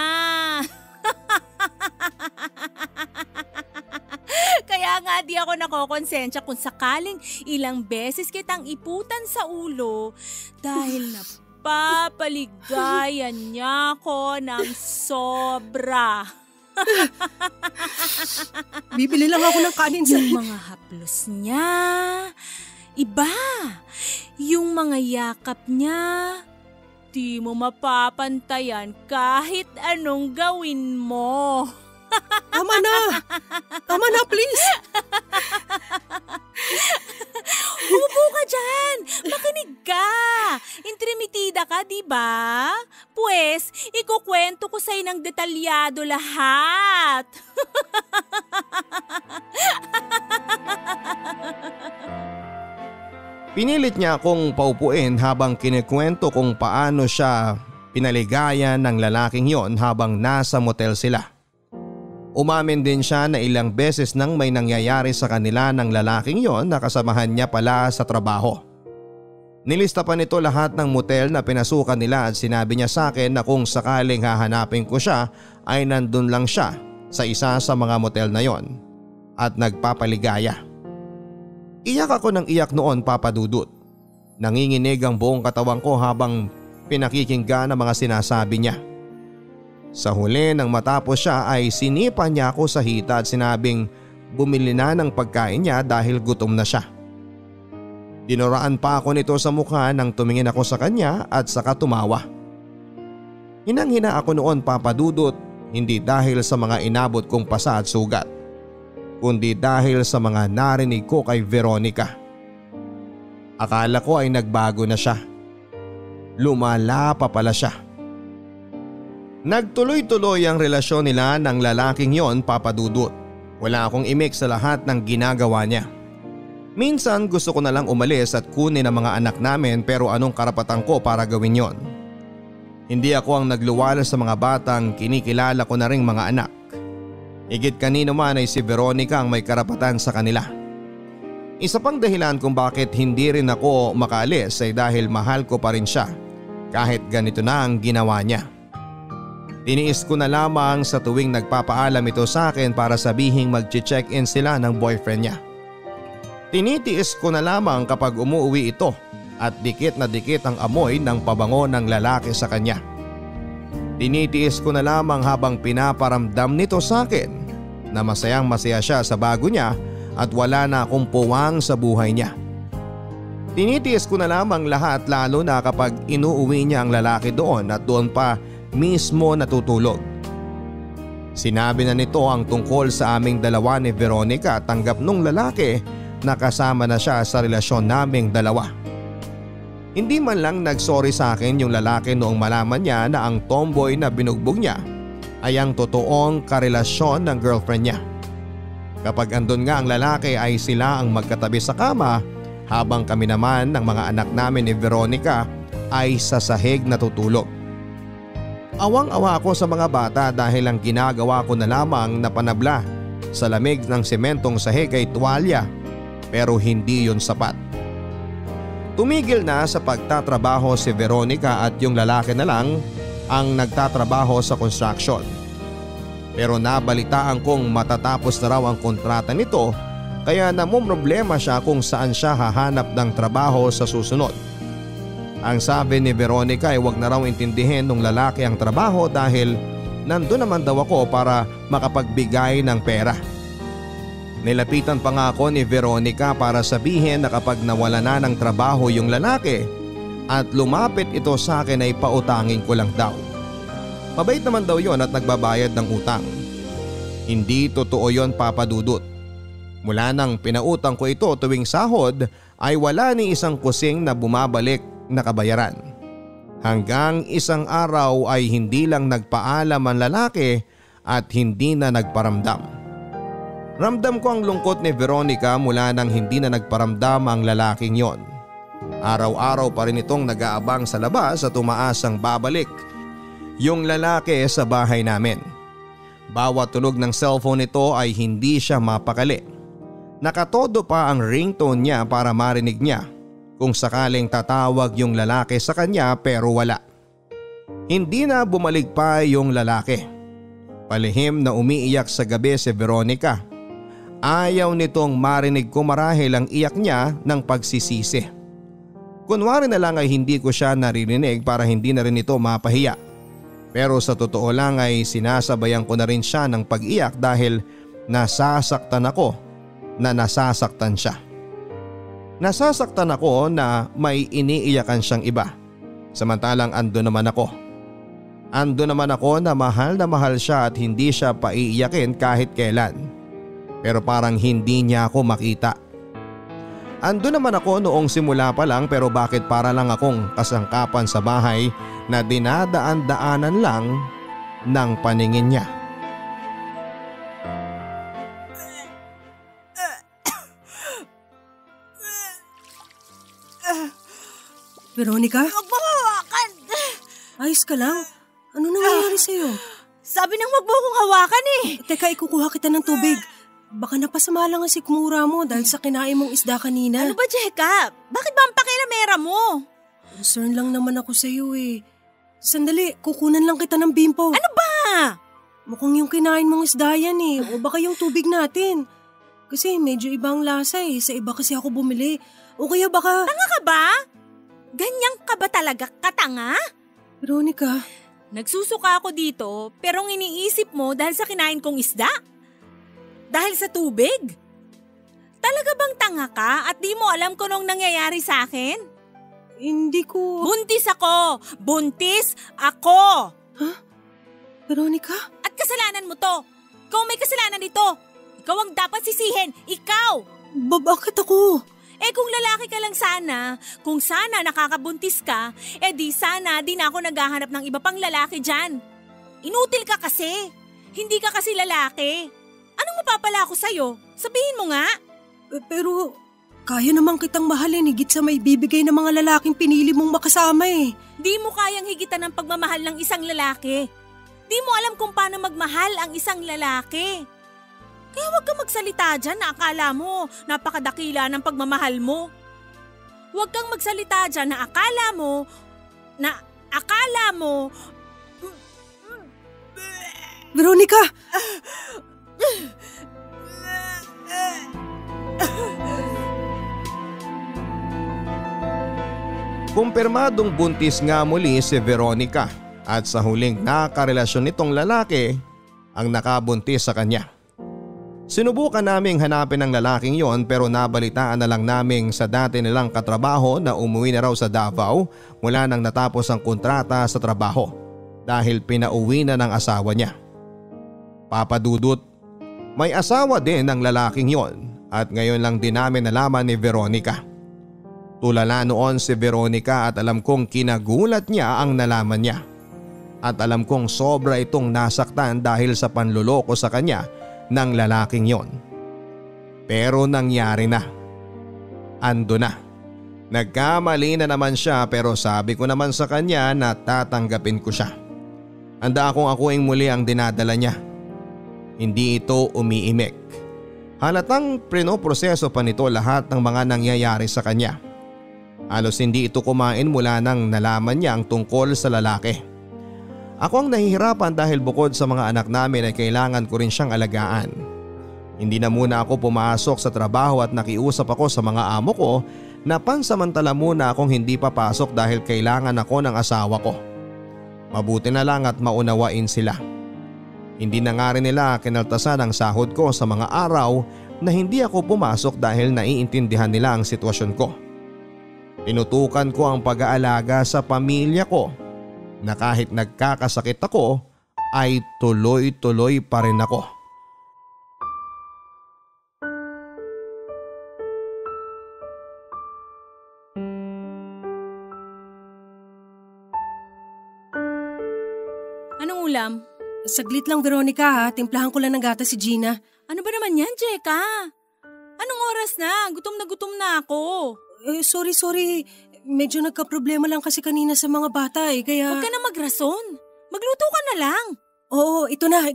Kaya nga di ako nakokonsensya kung sakaling ilang beses kitang iputan sa ulo dahil napapaligayan niya ako ng sobra. Bibili lang ako ng kanin sa... Yung mga haplos niya, iba. Yung mga yakap niya, di mo mapapantayan kahit anong gawin mo. Tama na! Tama na, please! Umupo ka dyan! Makinig ka! Intrimitida ka, di ba? Pues, ikukwento ko sa'yo ng detalyado lahat. Pinilit niya akong paupuin habang kinikwento kung paano siya pinaligayan ng lalaking yon habang nasa motel sila. Umamin din siya na ilang beses nang may nangyayari sa kanila ng lalaking yon na kasamahan niya pala sa trabaho. Nilista pa nito lahat ng motel na pinasukan nila at sinabi niya sa akin na kung sakaling hahanapin ko siya ay nandun lang siya sa isa sa mga motel na yon at nagpapaligaya. Iyak ako ng iyak noon, Papa Dudut. Nanginginig ang buong katawan ko habang pinakikinggan ang mga sinasabi niya. Sa huli nang matapos siya ay sinipa niya ako sa hita at sinabing bumili na ng pagkain niya dahil gutom na siya. Dinuraan pa ako nito sa mukha nang tumingin ako sa kanya at saka tumawa. Hinang-hina ako noon, Papa Dudut, hindi dahil sa mga inabot kong pasa at sugat, kundi dahil sa mga narinig ko kay Veronica. Akala ko ay nagbago na siya. Lumala pa pala siya. Nagtuloy-tuloy ang relasyon nila ng lalaking yon, Papa Dudut. Wala akong imik sa lahat ng ginagawa niya. Minsan gusto ko na lang umalis at kunin ang mga anak namin pero anong karapatan ko para gawin yon? Hindi ako ang nagluwal sa mga batang kinikilala ko na ring mga anak. Higit kanino man ay si Veronica ang may karapatan sa kanila. Isa pang dahilan kung bakit hindi rin ako makaalis ay dahil mahal ko pa rin siya kahit ganito na ang ginawa niya. Tiniis ko na lamang sa tuwing nagpapaalam ito sa akin para sabihing mag-check-in sila ng boyfriend niya. Tinitiis ko na lamang kapag umuwi ito at dikit na dikit ang amoy ng pabango ng lalaki sa kanya. Tinitiis ko na lamang habang pinaparamdam nito sa akin na masayang masaya siya sa bago niya at wala na akong puwang sa buhay niya. Tinitiis ko na lamang lahat lalo na kapag inuuwi niya ang lalaki doon at doon pa mismo natutulog. Sinabi na nito ang tungkol sa aming dalawa ni Veronica at tanggap nung lalaki na kasama na siya sa relasyon naming dalawa. Hindi man lang nagsorry sa akin yung lalaki noong malaman niya na ang tomboy na binugbog niya ay ang totoong karelasyon ng girlfriend niya. Kapag andun nga ang lalaki ay sila ang magkatabi sa kama habang kami naman ng mga anak namin ni Veronica ay sa sahig natutulog. Awang-awa ako sa mga bata dahil ang ginagawa ko na lamang na panabla sa lamig ng sementong sahig ay tuwalya pero hindi yun sapat. Tumigil na sa pagtatrabaho si Veronica at yung lalaki na lang ang nagtatrabaho sa construction. Pero nabalitaan kong matatapos na raw ang kontrata nito kaya namumroblema siya kung saan siya hahanap ng trabaho sa susunod. Ang sabi ni Veronica ay wag na raw intindihin ng lalaki ang trabaho dahil nandun naman daw ako para makapagbigay ng pera. Nilapitan pa nga ako ni Veronica para sabihin na kapag nawala na ng trabaho yung lalaki at lumapit ito sa akin ay pautangin ko lang daw. Mabait naman daw yon at nagbabayad ng utang. Hindi totoo yon, Papa Dudut. Mula nang pinautang ko ito tuwing sahod ay wala ni isang kusing na bumabalik na kabayaran. Hanggang isang araw ay hindi lang nagpaalam ang lalaki at hindi na nagparamdam. Ramdam ko ang lungkot ni Veronica mula nang hindi na nagparamdam ang lalaking yon. Araw-araw pa rin itong nag-aabang sa labas at umaas ang babalik yung lalaki sa bahay namin. Bawat tunog ng cellphone nito ay hindi siya mapakali. Nakatodo pa ang ringtone niya para marinig niya kung sakaling tatawag yung lalaki sa kanya pero wala. Hindi na bumalik pa yung lalaki. Palihim na umiiyak sa gabi si Veronica. Ayaw nitong marinig ko marahil ang iyak niya ng pagsisisi. Kunwari na lang ay hindi ko siya naririnig para hindi na rin ito mapahiya. Pero sa totoo lang ay sinasabayan ko na rin siya ng pag-iyak dahil nasasaktan ako na nasasaktan siya. Nasasaktan ako na may iniiyakan siyang iba. Samantalang ando naman ako. Ando naman ako na mahal siya at hindi siya paiiyakin kahit kailan. Pero parang hindi niya ako makita. Ando naman ako noong simula pa lang pero bakit para lang akong kasangkapan sa bahay na dinadaan-daanan lang ng paningin niya. Veronica? Huwag mo hawakan! Ayos ka lang? Ano nangyayari sa'yo? Sabi nang wag mo akong hawakan eh. Teka, ikukuha kita ng tubig. Baka napasama lang ang sikmura mo dahil sa kinain mong isda kanina. Ano ba, Jacob? Bakit ba ang pakiramera mo? Concern lang naman ako sa'yo eh. Sandali, kukunan lang kita ng bimpo. Ano ba? Mukhang yung kinain mong isda yan eh. O baka yung tubig natin. Kasi medyo ibang lasa eh. Sa iba kasi ako bumili. O kaya baka… Tanga ka ba? Ganyan ka ba talaga katanga? Veronica… Nagsusuka ako dito pero ang iniisip mo dahil sa kinain kong isda? Dahil sa tubig? Talaga bang tanga ka at di mo alam kung anong nangyayari sa akin? Hindi ko… Buntis ako! Buntis ako! Huh? Veronica? At kasalanan mo to! Ikaw may kasalanan dito! Ikaw ang dapat sisihin! Ikaw! Bakit ako? Eh kung lalaki ka lang sana, kung sana nakakabuntis ka, eh di sana di na ako naghahanap ng iba pang lalaki dyan. Inutil ka kasi. Hindi ka kasi lalaki. Anong mapapala ako sa'yo? Sabihin mo nga. Pero kaya naman kitang mahalin higit sa may bibigay ng mga lalaking pinili mong makasama eh. Di mo kayang higitan ng pagmamahal ng isang lalaki. Di mo alam kung paano magmahal ang isang lalaki. Kaya huwag kang magsalita dyan na akala mo napakadakila ng pagmamahal mo. Huwag kang magsalita dyan na akala mo… Veronica! Kumpirmadong buntis nga muli si Veronica At sa huling nakarelasyon nitong lalaki ang nakabuntis sa kanya. Sinubukan naming hanapin ang lalaking yon pero nabalitaan na lang naming sa dati nilang katrabaho na umuwi na raw sa Davao mula nang natapos ang kontrata sa trabaho dahil pinauwi na ng asawa niya. Papa Dudut, may asawa din ang lalaking yon at ngayon lang din namin nalaman ni Veronica. Tulala noon si Veronica at alam kong kinagulat niya ang nalaman niya. At alam kong sobra itong nasaktan dahil sa panluloko sa kanya ng lalaking yon. Pero nangyari na. Ando na. Nagkamali na naman siya pero sabi ko naman sa kanya na tatanggapin ko siya. Handa akong akuing muli ang dinadala niya. Hindi ito umiimik. Halatang prinoproseso pa nito lahat ng mga nangyayari sa kanya. Halos hindi ito kumain mula nang nalaman niya ang tungkol sa lalaki. Ako ang nahihirapan dahil bukod sa mga anak namin ay kailangan ko rin siyang alagaan. Hindi na muna ako pumasok sa trabaho at nakiusap ako sa mga amo ko na pansamantala muna akong hindi papasok dahil kailangan ako ng asawa ko. Mabuti na lang at maunawain sila. Hindi na nga rin nila kinaltasan ang sahod ko sa mga araw na hindi ako pumasok dahil naiintindihan nila ang sitwasyon ko. Tinutukan ko ang pag-aalaga sa pamilya ko na kahit nagkakasakit ako ay tuloy-tuloy pa rin ako. Anong ulam? Saglit lang Veronica ha, timplahan ko lang ng gatas si Gina. Ano ba naman yan, Jeka? Anong oras na? Gutom na ako. Sorry. Medyo nagka-problema lang kasi kanina sa mga bata kaya… Huwag ka na magrason. Magluto ka na lang. Oo, ito na.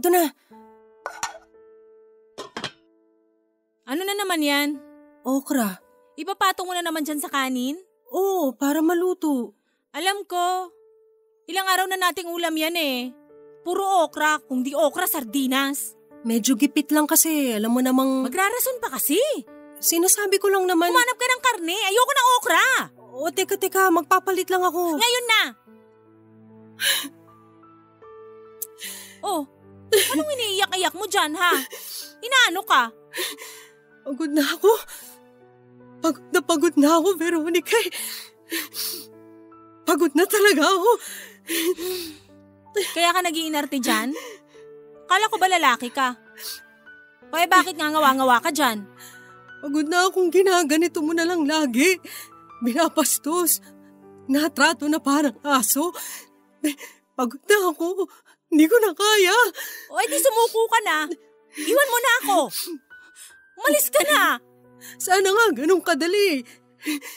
Ano na naman yan? Okra. Ipapatong mo na naman dyan sa kanin? Oo, para maluto. Alam ko. Ilang araw na nating ulam yan Puro okra, kung di okra, sardinas. Medyo gipit lang kasi, alam mo namang… Magrarason pa kasi. Sinasabi ko lang naman… Humanap ka ng karne, ayoko ng okra. O teka, magpapalit lang ako. Ngayon na! Oh, anong iniiyak-iyak mo dyan ha? Inaano ka? Pagod na ako. Pagod na ako, Veronica. Pagod na talaga ako. Kaya ka nag-iinarte dyan? Kala ko ba lalaki ka? Kaya bakit nga ngawa-ngawa ka dyan? Pagod na akong ginaganito mo na lang lagi. Binapastos. Natrato na parang aso. Pagod na ako. Hindi ko na kaya. O edi sumuko ka na. Iwan mo na ako. Umalis ka na. Sana nga ganun kadali.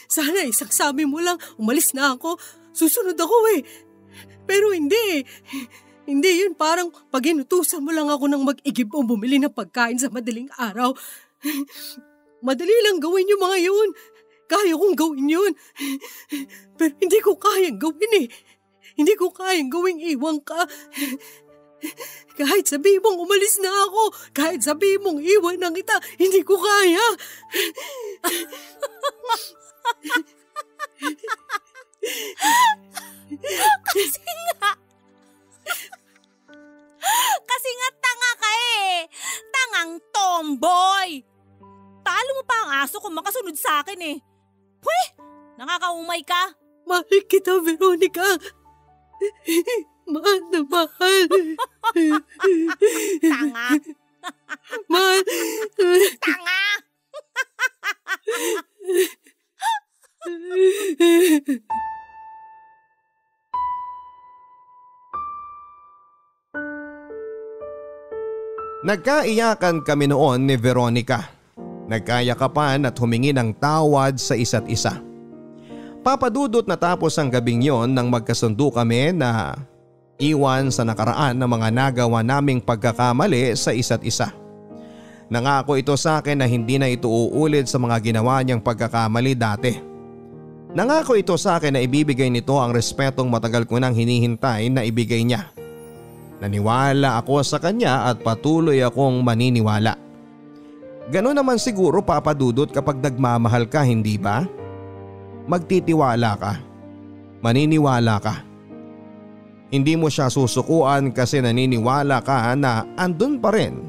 Sana isang sabi mo lang, umalis na ako. Susunod ako Pero hindi. Hindi yun, parang pag inutusan mo lang ako ng mag-igib o bumili ng pagkain sa madaling araw. Madali lang gawin yung mga yun. Kaya kong gawin yun. Pero hindi ko kayang gawin Hindi ko kayang gawing iwan ka. Kahit sabihin mong umalis na ako, kahit sabihin mong iwan na kita, hindi ko kaya. Kasi nga tanga ka Tangang tomboy. Talo mo pa ang aso kung makasunod sa akin Pweh, nakakaumay ka. Mahal kita, Veronica. Mahal na mahal. Tanga. Mahal. Tanga. Nagkaiyakan kami noon ni Veronica. Nagkayakapan at humingi ng tawad sa isa't isa. Papadudot natapos ang gabing yon nang magkasundo kami na iwan sa nakaraan ng mga nagawa naming pagkakamali sa isa't isa. Nangako ito sa akin na hindi na ito uulit sa mga ginawa niyang pagkakamali dati. Nangako ito sa akin na ibibigay nito ang respetong matagal ko nang hinihintay na ibigay niya. Naniwala ako sa kanya at patuloy akong maniniwala. Ganon naman siguro, Papa Dudut, kapag nagmamahal ka, hindi ba? Magtitiwala ka. Maniniwala ka. Hindi mo siya susukuan kasi naniniwala ka na andun pa rin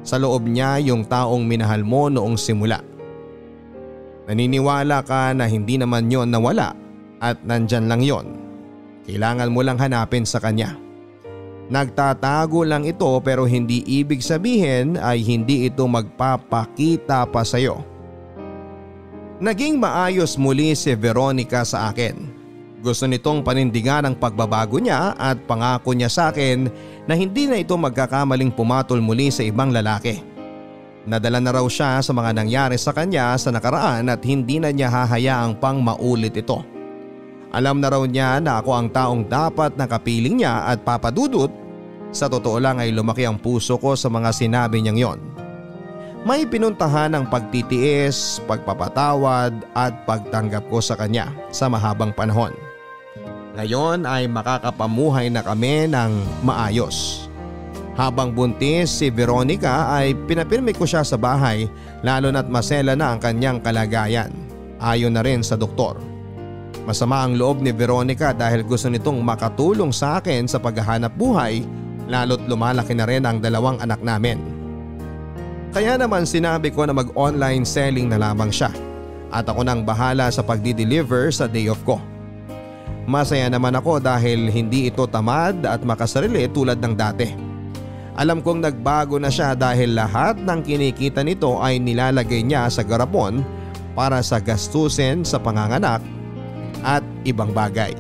sa loob niya yung taong minahal mo noong simula. Naniniwala ka na hindi naman yon nawala at nandyan lang yon. Kailangan mo lang hanapin sa kanya. Nagtatago lang ito pero hindi ibig sabihin ay hindi ito magpapakita pa sa'yo. Naging maayos muli si Veronica sa akin. Gusto nitong panindigan ang pagbabago niya at pangako niya sa akin na hindi na ito magkakamaling pumatol muli sa ibang lalaki. Nadala na raw siya sa mga nangyari sa kanya sa nakaraan at hindi na niya hahayaang pang maulit ito. Alam na raw niya na ako ang taong dapat na kapiling niya at papadudot. Sa totoo lang ay lumaki ang puso ko sa mga sinabi niyang yon. May pinuntahan ng pagtitiis, pagpapatawad at pagtanggap ko sa kanya sa mahabang panahon. Ngayon ay makakapamuhay na kami ng maayos. Habang buntis si Veronica ay pinapirmi ko siya sa bahay lalo na't masela na ang kanyang kalagayan. Ayon na rin sa doktor. Masama ang loob ni Veronica dahil gusto nitong makatulong sa akin sa paghahanap buhay lalo't lumalaki na rin ang dalawang anak namin. Kaya naman sinabi ko na mag-online selling na lamang siya at ako nang bahala sa pagdi-deliver sa day off ko. Masaya naman ako dahil hindi ito tamad at makasarili tulad ng dati. Alam kong nagbago na siya dahil lahat ng kinikita nito ay nilalagay niya sa garapon para sa gastusin sa panganganak at ibang bagay.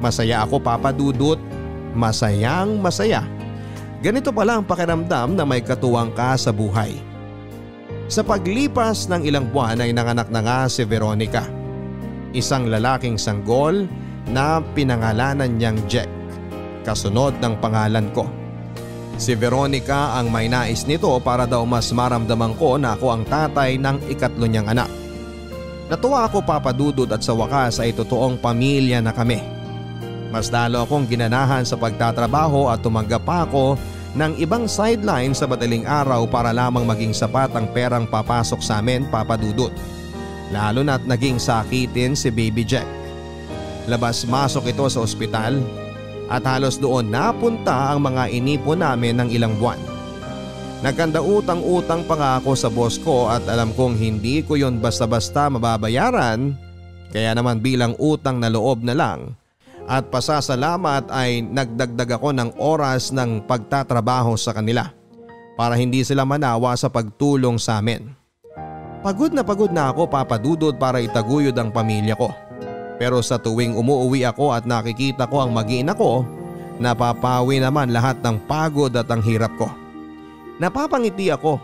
Masaya ako, Papa Dudut. Masayang masaya. Ganito pala ang pakiramdam na may katuwang ka sa buhay. Sa paglipas ng ilang buwan ay nanganak na nga si Veronica. Isang lalaking sanggol na pinangalanan niyang Jack, kasunod ng pangalan ko. Si Veronica ang may nais nito para daw mas maramdaman ko na ako ang tatay ng ikatlo niyang anak. Natuwa ako, Papa Dudut, at sa wakas ay totoong pamilya na kami. Mas lalo akong ginanahan sa pagtatrabaho at tumanggap pa ako ng ibang sideline sa madaling araw para lamang maging sapat ang perang papasok sa amin, Papa Dudut. Lalo na't naging sakitin si Baby Jack. Labas-masok ito sa ospital at halos doon napunta ang mga inipon namin ng ilang buwan. Nagkanda utang-utang pa nga ako sa boss ko at alam kong hindi ko yon basta-basta mababayaran, kaya naman bilang utang na loob na lang at pasasalamat ay nagdagdag ako ng oras ng pagtatrabaho sa kanila para hindi sila manawa sa pagtulong sa amin. Pagod na ako, Papa Dudut, para itaguyod ang pamilya ko. Pero sa tuwing umuuwi ako at nakikita ko ang mag-iina ko, napapawi naman lahat ng pagod at ang hirap ko. Napapangiti ako.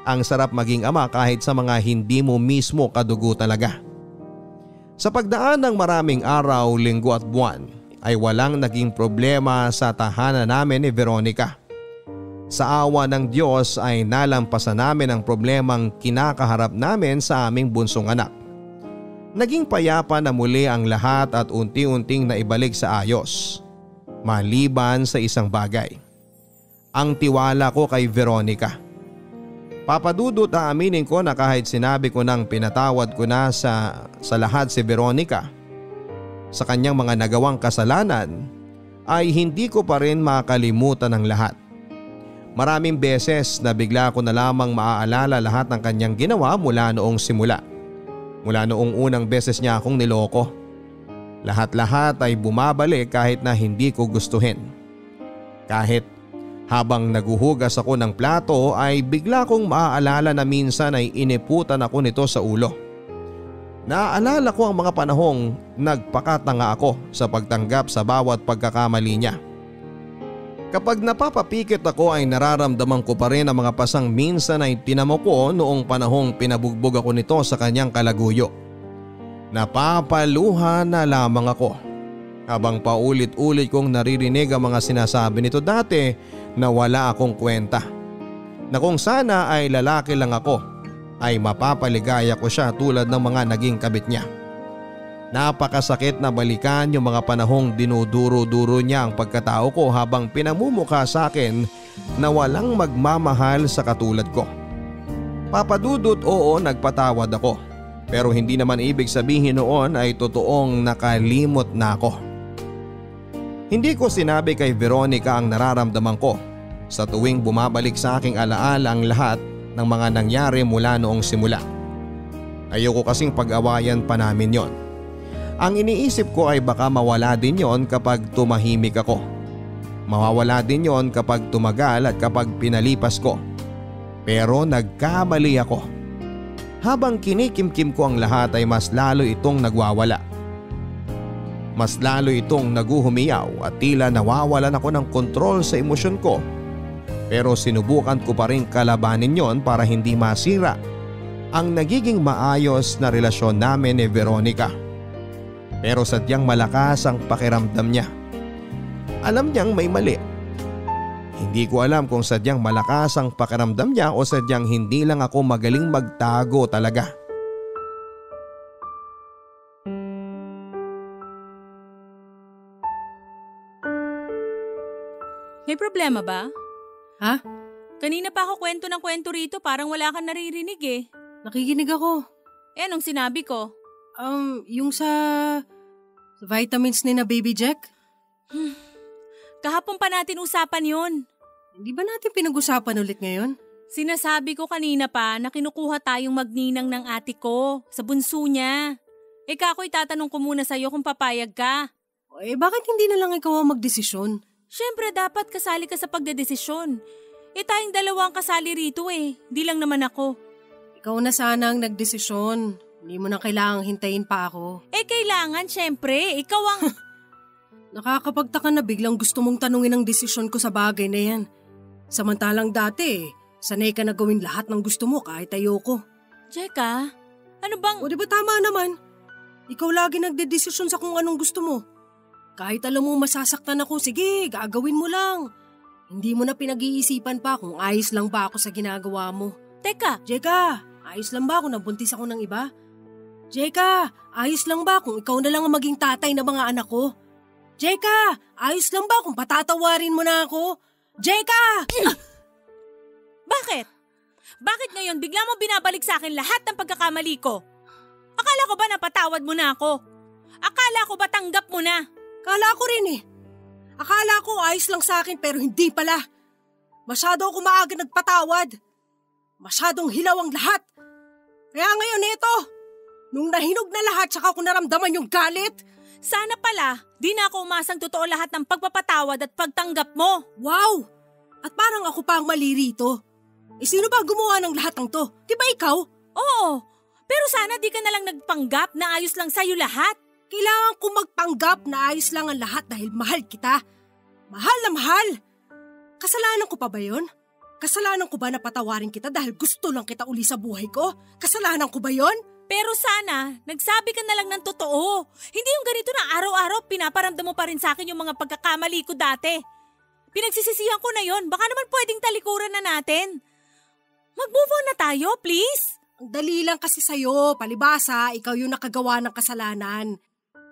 Ang sarap maging ama kahit sa mga hindi mo mismo kadugo talaga. Sa pagdaan ng maraming araw, linggo at buwan ay walang naging problema sa tahanan namin ni Veronica. Sa awa ng Diyos ay nalampasan namin ang problemang kinakaharap namin sa aming bunsong anak. Naging payapa na muli ang lahat at unti-unting naibalik sa ayos. Maliban sa isang bagay. Ang tiwala ko kay Veronica. Papa Dudut, aaminin ko na kahit sinabi ko nang pinatawad ko na sa lahat si Veronica sa kanyang mga nagawang kasalanan, ay hindi ko pa rin makalimutan ang lahat. Maraming beses na bigla ko na lamang maaalala lahat ng kanyang ginawa mula noong simula. Mula noong unang beses niya akong niloko. Lahat-lahat ay bumabalik kahit na hindi ko gustuhin. Kahit habang naguhugas ako ng plato ay bigla kong maaalala na minsan ay iniputan ako nito sa ulo. Naaalala ko ang mga panahong nagpakatanga ako sa pagtanggap sa bawat pagkakamali niya. Kapag napapapikit ako ay nararamdaman ko pa rin ang mga pasang minsan ay tinamo ko noong panahong pinabugbog ako nito sa kanyang kalaguyo. Napapaluha na lamang ako habang paulit-ulit kong naririnig ang mga sinasabi nito dati na wala akong kwenta. Na kung sana ay lalaki lang ako ay mapapaligaya ko siya tulad ng mga naging kabit niya. Napakasakit na balikan yung mga panahong dinuduro-duro niya ang pagkatao ko habang pinamumukha sa akin na walang magmamahal sa katulad ko. Papa Dudut, oo, nagpatawad ako. Pero hindi naman ibig sabihin noon ay totoong nakalimot na ako. Hindi ko sinabi kay Veronica ang nararamdaman ko sa tuwing bumabalik sa aking alaala ang lahat ng mga nangyari mula noong simula. Ayoko kasing pag-awayan pa namin yon. Ang iniisip ko ay baka mawala din yon kapag tumahimik ako. Mawawala din yon kapag tumagal at kapag pinalipas ko. Pero nagkamali ako. Habang kinikimkim ko ang lahat ay mas lalo itong nagwawala. Mas lalo itong naguhumiyaw at tila nawawalan ako ng kontrol sa emosyon ko. Pero sinubukan ko pa rin kalabanin yon para hindi masira ang nagiging maayos na relasyon namin ni Veronica. Pero sadyang malakas ang pakiramdam niya. Alam niyang may mali. Hindi ko alam kung sadyang malakas ang pakiramdam niya o sadyang hindi lang ako magaling magtago talaga. May problema ba? Ha? Kanina pa ako kwento ng kwento rito, parang wala kang naririnig eh. Nakikinig ako. Anong sinabi ko? Yung sa vitamins ni na Baby Jack? Kahapon pa natin usapan yon. Hindi ba natin pinag-usapan ulit ngayon? Sinasabi ko kanina pa na kinukuha tayong magninang ng ate ko sa bunso niya. Kako itatanong ko muna sa'yo kung papayag ka. Bakit hindi na lang ikaw ang magdesisyon? Siyempre dapat kasali ka sa pagdedesisyon. Tayong dalawa ang kasali rito di lang naman ako. Ikaw na sana ang nagdesisyon. Hindi mo na kailangang hintayin pa ako. Kailangan siyempre, ikaw ang… Nakakapagtaka na biglang gusto mong tanungin ang desisyon ko sa bagay na yan. Samantalang dati, sanay ka na gawin lahat ng gusto mo kahit ayoko. Jeka, ano bang… O di ba tama naman? Ikaw lagi nagdedesisyon sa kung anong gusto mo. Kahit alam mo masasaktan ako, sige, gagawin mo lang. Hindi mo na pinag-iisipan pa kung ayos lang ba ako sa ginagawa mo. Teka! Jeka, ayos lang ba kung nabuntis ako ng iba? Jeka, ayos lang ba kung ikaw na lang ang maging tatay ng mga anak ko? Jeka, ayos lang ba kung patatawarin mo na ako? Jeka! Bakit? Bakit ngayon bigla mo binabalik sa akin lahat ng pagkakamali ko? Akala ko ba napatawad mo na ako? Akala ko ba tanggap mo na? Akala ko rin Akala ko ayos lang sa akin pero hindi pala. Masyado ako maaga nagpatawad. Masyadong hilaw ang lahat. Kaya ngayon ito, nung nahinog na lahat saka ko naramdaman yung galit. Sana pala, di na ako umasang totoo lahat ng pagpapatawad at pagtanggap mo. Wow! At parang ako pa ang mali rito. Sino ba gumawa ng lahat ng to? Di ba ikaw? Oo, pero sana di ka na lang nagpanggap na ayos lang sa'yo lahat. Kailangan ko magpanggap na ayos lang ang lahat dahil mahal kita. Mahal na mahal. Kasalanan ko pa ba yun? Kasalanan ko ba na patawarin kita dahil gusto lang kita uli sa buhay ko? Kasalanan ko ba yun? Pero sana, nagsabi ka na lang ng totoo. Hindi yung ganito na araw-araw pinaparamdam mo pa rin sa akin yung mga pagkakamali ko dati. Pinagsisisihan ko na yon, baka naman pwedeng talikuran na natin. Mag-move on na tayo, please. Ang dali lang kasi sa'yo, palibasa, ikaw yung nakagawa ng kasalanan.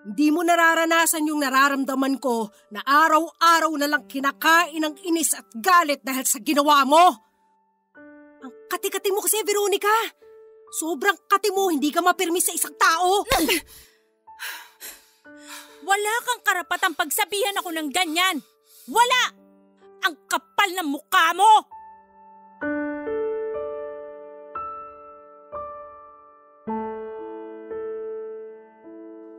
Hindi mo nararanasan yung nararamdaman ko na araw-araw na lang kinakain ng inis at galit dahil sa ginawa mo. Ang kati-kati mo kasi, Veronica. Sobrang kati mo, hindi ka mapirmis sa isang tao. Wala kang karapatang pagsabihan ako ng ganyan. Wala! Ang kapal ng mukha mo!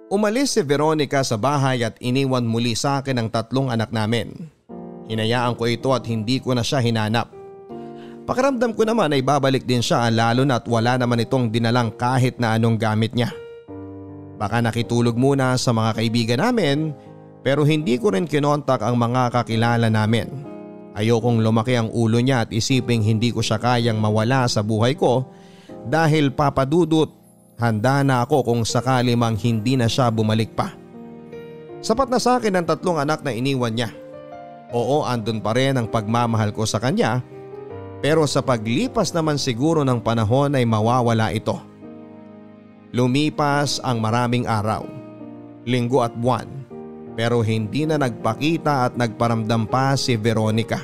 Umalis si Veronica sa bahay at iniwan muli sa akin ang 3 anak namin. Hinayaan ko ito at hindi ko na siya hinanap. Pakiramdam ko naman ay babalik din siya lalo na at wala naman itong dinalang kahit na anong gamit niya. Baka nakitulog muna sa mga kaibigan namin pero hindi ko rin kinontak ang mga kakilala namin. Ayokong lumaki ang ulo niya at isiping hindi ko siya kayang mawala sa buhay ko dahil papadudot. Handa na ako kung sakali mang hindi na siya bumalik pa. Sapat na sa akin ang 3 anak na iniwan niya. Oo, andun pa rin ang pagmamahal ko sa kanya, pero sa paglipas naman siguro ng panahon ay mawawala ito. Lumipas ang maraming araw, linggo at buwan, pero hindi na nagpakita at nagparamdam pa si Veronica.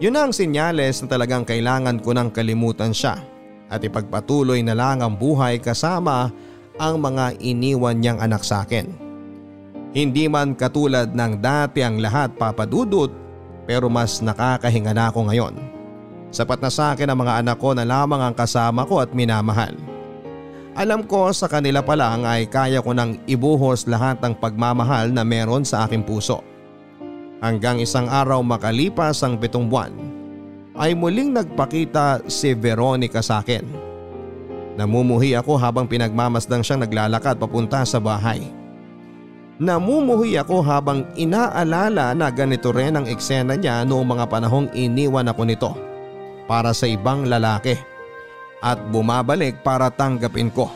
Yun ang senyales na talagang kailangan ko nang kalimutan siya at ipagpatuloy na lang ang buhay kasama ang mga iniwan niyang anak sa akin. Hindi man katulad ng dati ang lahat, Papa Dudut, pero mas nakakahinga na ako ngayon. Sapat na sa akin ang mga anak ko na lamang ang kasama ko at minamahal. Alam ko sa kanila pa lang ay kaya ko nang ibuhos lahat ng pagmamahal na meron sa aking puso. Hanggang isang araw makalipas ang 7 buwan ay muling nagpakita si Veronica sa akin. Namumuhi ako habang pinagmamasdang siyang naglalakad papunta sa bahay. Namumuhi ako habang inaalala na ganito rin ang eksena niya noong mga panahong iniwan ako nito para sa ibang lalaki at bumabalik para tanggapin ko.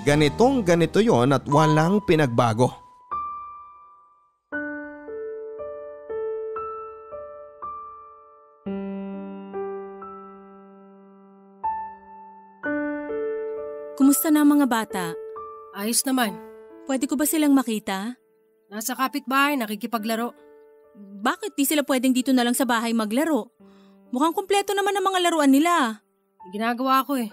Ganitong ganito yon at walang pinagbago. Kumusta na ang mga bata? Ayos naman. Pwede ko ba silang makita? Nasa kapitbahay, nakikipaglaro. Bakit di sila pwedeng dito na lang sa bahay maglaro? Mukhang kumpleto naman ang mga laruan nila. Ginagawa ko eh.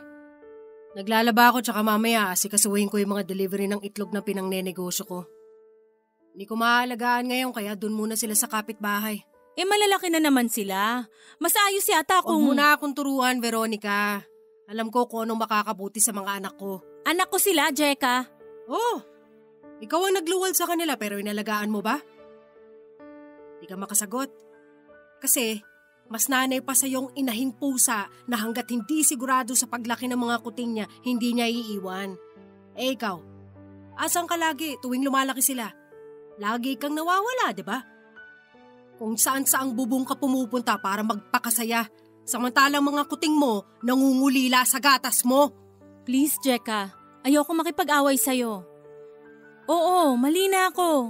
Naglalaba ako tsaka mamaya asikasuhin ko yung mga delivery ng itlog na pinangnenegosyo ko. Hindi ko maaalagaan ngayon kaya dun muna sila sa kapitbahay. Eh malalaki na naman sila. Mas ayos yata kung… Huwag muna akong turuan, Veronica. Alam ko kung anong makakabuti sa mga anak ko. Anak ko sila, Jeka. Oh, ikaw ang nagluwal sa kanila pero inalagaan mo ba? Di ka makasagot. Kasi mas nanay pa sa iyong inahing pusa na hanggat hindi sigurado sa paglaki ng mga kuting niya, hindi niya iiwan. Eh ikaw, asan ka lagi tuwing lumalaki sila? Lagi kang nawawala, di ba? Kung saan-saang bubong ka pumupunta para magpakasaya, samantalang mga kuting mo nangungulila sa gatas mo. Please, Jeka. Ayoko makipag-away sa'yo. Oo, mali na ako.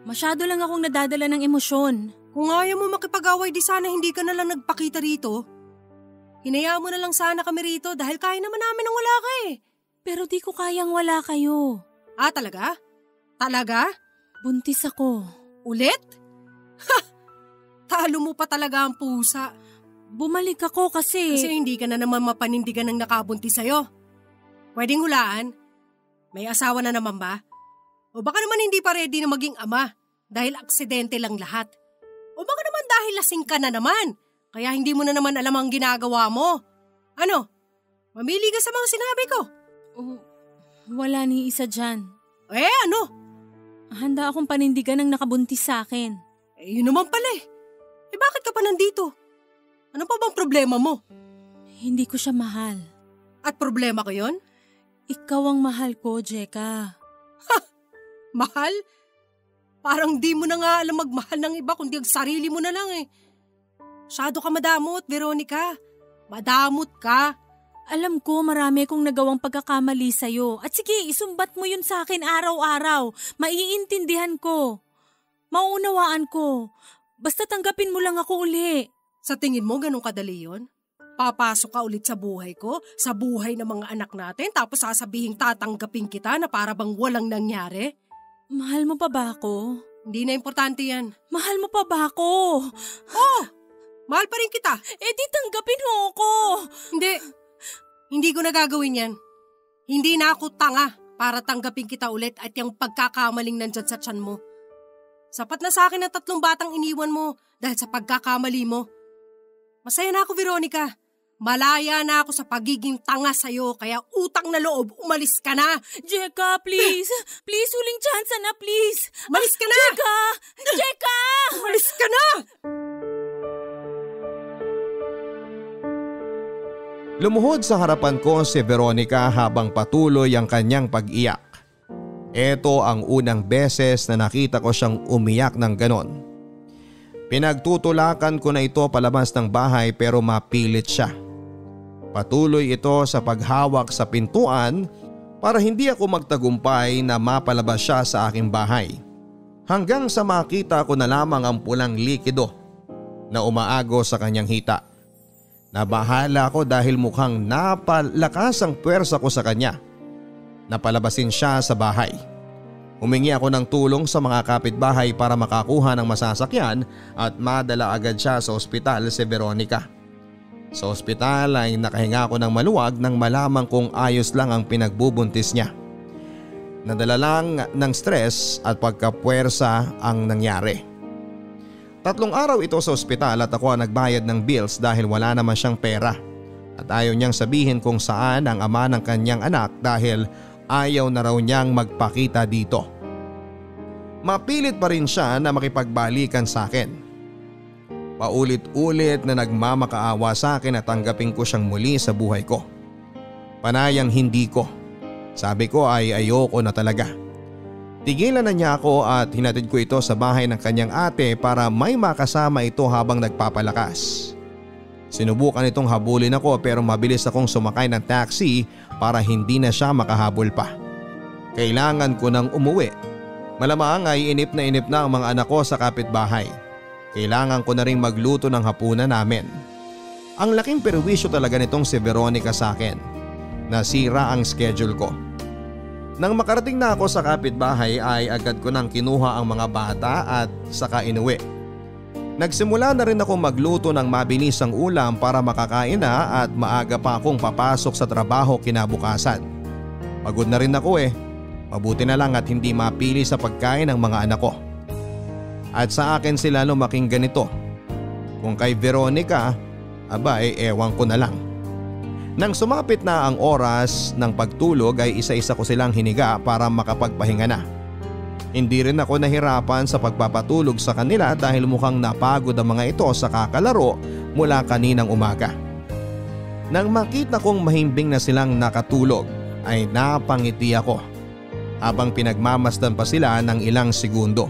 Masyado lang akong nadadala ng emosyon. Kung ayaw mo makipag-away, di sana hindi ka na lang nagpakita rito. Hinayaan mo na lang sana kami rito dahil kaya naman namin nang wala ka eh. Pero di ko kayang wala kayo. Ah, talaga? Talaga? Buntis ako. Ulit? Ha! Talo mo pa talaga ang pusa. Bumalik ako kasi… Kasi hindi ka na naman mapanindigan ng nakabuntis sa'yo. Pwedeng hulaan? May asawa na naman ba? O baka naman hindi pa ready na maging ama dahil aksidente lang lahat. O baka naman dahil lasing ka na naman, kaya hindi mo na naman alam ang ginagawa mo. Ano? Mamili ka sa mga sinabi ko. Wala ni isa dyan. Eh ano? Handa akong panindigan ng nakabuntis sa akin. Eh yun naman pala eh. Eh bakit ka pa nandito? Ano pa bang problema mo? Hindi ko siya mahal. At problema ko yun? Ikaw ang mahal ko, Jeka. Ha! Mahal? Parang di mo na nga alam magmahal ng iba kundi ang sarili mo na lang eh. Masyado ka madamot, Veronica. Madamot ka. Alam ko marami kong nagawang pagkakamali sa'yo. At sige, isumbat mo yun sa akin araw-araw. Maiintindihan ko. Mauunawaan ko. Basta tanggapin mo lang ako uli. Sa tingin mo ganun kadali yun? Papasok ka ulit sa buhay ko, sa buhay ng mga anak natin, tapos sasabihin tatanggapin kita na para bang walang nangyari? Mahal mo pa ba ako? Hindi na importante yan. Mahal mo pa ba ako? Oh! Mahal pa rin kita. Eh di tanggapin mo ako. Hindi. Hindi ko na gagawin yan. Hindi na ako tanga para tanggapin kita ulit at yung pagkakamaling nandyan sa tiyan mo. Sapat na sa akin ang 3 batang iniwan mo dahil sa pagkakamali mo. Masaya na ako, Veronica. Malaya na ako sa pagiging tanga sa'yo, kaya utang na loob, umalis ka na. Jeka, please. Please, huling chance na, please. Umalis ka na! Jeka! Jeka! Umalis ka na! Lumuhod sa harapan ko si Veronica habang patuloy ang kanyang pag-iyak. Ito ang unang beses na nakita ko siyang umiyak ng ganon. Pinagtutulakan ko na ito palabas ng bahay pero mapilit siya. Patuloy ito sa paghawak sa pintuan para hindi ako magtagumpay na mapalabas siya sa aking bahay. Hanggang sa makita ko na lamang ang pulang likido na umaago sa kanyang hita. Nabahala ko dahil mukhang napalakas ang puwersa ko sa kanya. Napalabasin siya sa bahay. Humingi ako ng tulong sa mga kapitbahay para makakuha ng masasakyan at madala agad siya sa ospital si Veronica. Sa ospital ay nakahinga ako ng maluwag nang malamang kung ayos lang ang pinagbubuntis niya. Nadala lang ng stress at pagkapuwersa ang nangyari. 3 araw ito sa ospital at ako ang nagbayad ng bills dahil wala naman siyang pera. At ayaw niyang sabihin kung saan ang ama ng kanyang anak dahil ayaw na raw niyang magpakita dito. Mapilit pa rin siya na makipagbalikan sa akin. Paulit-ulit na nagmamakaawa sa akin at tanggapin ko siyang muli sa buhay ko. Panayang hindi ko. Sabi ko ay ayoko na talaga. Tigilan na niya ako at hinatid ko ito sa bahay ng kanyang ate para may makasama ito habang nagpapalakas. Sinubukan itong habulin ako pero mabilis akong sumakay ng taxi para hindi na siya makahabol pa. Kailangan ko nang umuwi. Malamang ay inip na ang mga anak ko sa kapitbahay. Kailangan ko na rin magluto ng hapunan namin. Ang laking perwisyo talaga nitong si Veronica sa akin. Nasira ang schedule ko. Nang makarating na ako sa kapitbahay ay agad ko nang kinuha ang mga bata at saka inuwi. Nagsimula na rin ako magluto ng mabilisang ulam para makakain na at maaga pa akong papasok sa trabaho kinabukasan. Pagod na rin ako Mabuti na lang at hindi mapili sa pagkain ng mga anak ko. At sa akin sila lumaking ganito. Kung kay Veronica, ewan ko na lang. Nang sumapit na ang oras ng pagtulog ay isa-isa ko silang hiniga para makapagpahinga na. Hindi rin ako nahirapan sa pagpapatulog sa kanila dahil mukhang napagod ang mga ito sa kakalaro mula kaninang umaga. Nang makita kong mahimbing na silang nakatulog ay napangiti ako habang pinagmamasdan pa sila ng ilang segundo.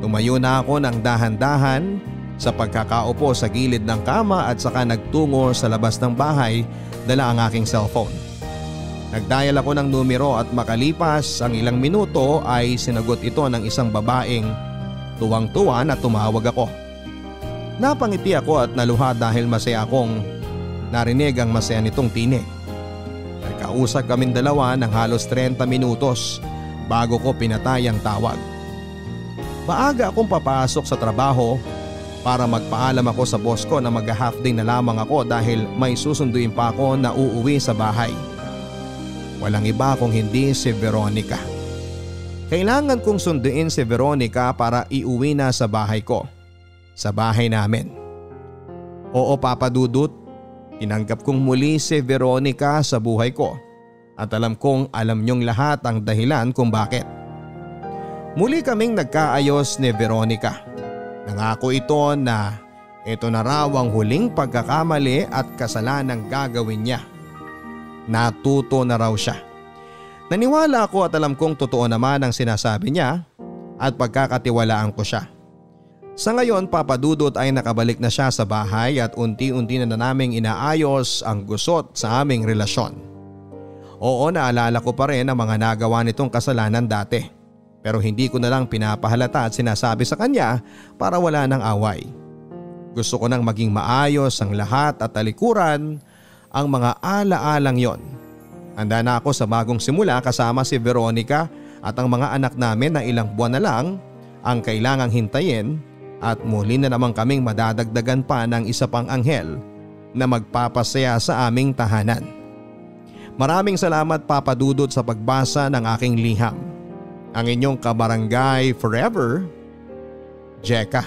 Tumayo na ako ng dahan-dahan sa pagkakaupo sa gilid ng kama at saka nagtungo sa labas ng bahay dala ang aking cellphone. Nagdial ako ng numero at makalipas ang ilang minuto ay sinagot ito ng isang babaeng tuwang-tuwa na tumawag ako. Napangiti ako at naluha dahil masaya akong narinig ang masaya nitong tinig. Nagkausap kaming dalawa ng halos 30 minutos bago ko pinatay ang tawag. Maaga akong papasok sa trabaho para magpaalam ako sa boss ko na mag-half day na lamang ako dahil may susunduin pa ako na uuwi sa bahay. Walang iba kung hindi si Veronica. Kailangan kong sunduin si Veronica para iuwi na sa bahay ko. Sa bahay namin. Oo, Papa Dudut, tinanggap kong muli si Veronica sa buhay ko at alam kong alam niyong lahat ang dahilan kung bakit. Muli kaming nagkaayos ni Veronica. Nangako ito na ito na raw ang huling pagkakamali at kasalanang gagawin niya. Natuto na raw siya. Naniwala ako at alam kong totoo naman ang sinasabi niya at pagkakatiwalaan ko siya. Sa ngayon, Papa Dudut, ay nakabalik na siya sa bahay at unti-unti na naming inaayos ang gusot sa aming relasyon. Oo, naalala ko pa rin ang mga nagawa nitong kasalanan dati. Pero hindi ko na lang pinapahalata at sinasabi sa kanya para wala ng away. Gusto ko nang maging maayos ang lahat at talikuran ang mga ala-alang yon. Handa na ako sa bagong simula kasama si Veronica at ang mga anak namin na ilang buwan na lang ang kailangang hintayin at muli na naman kaming madadagdagan pa ng isa pang anghel na magpapasaya sa aming tahanan. Maraming salamat, Papa Dudut, sa pagbasa ng aking liham. Ang inyong kabarangay forever, Jeka.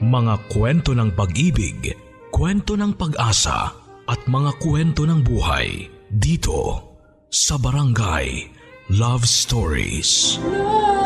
Mga kwento ng pag-ibig, kwento ng pag-asa at mga kwento ng buhay dito sa Barangay Love Stories. Love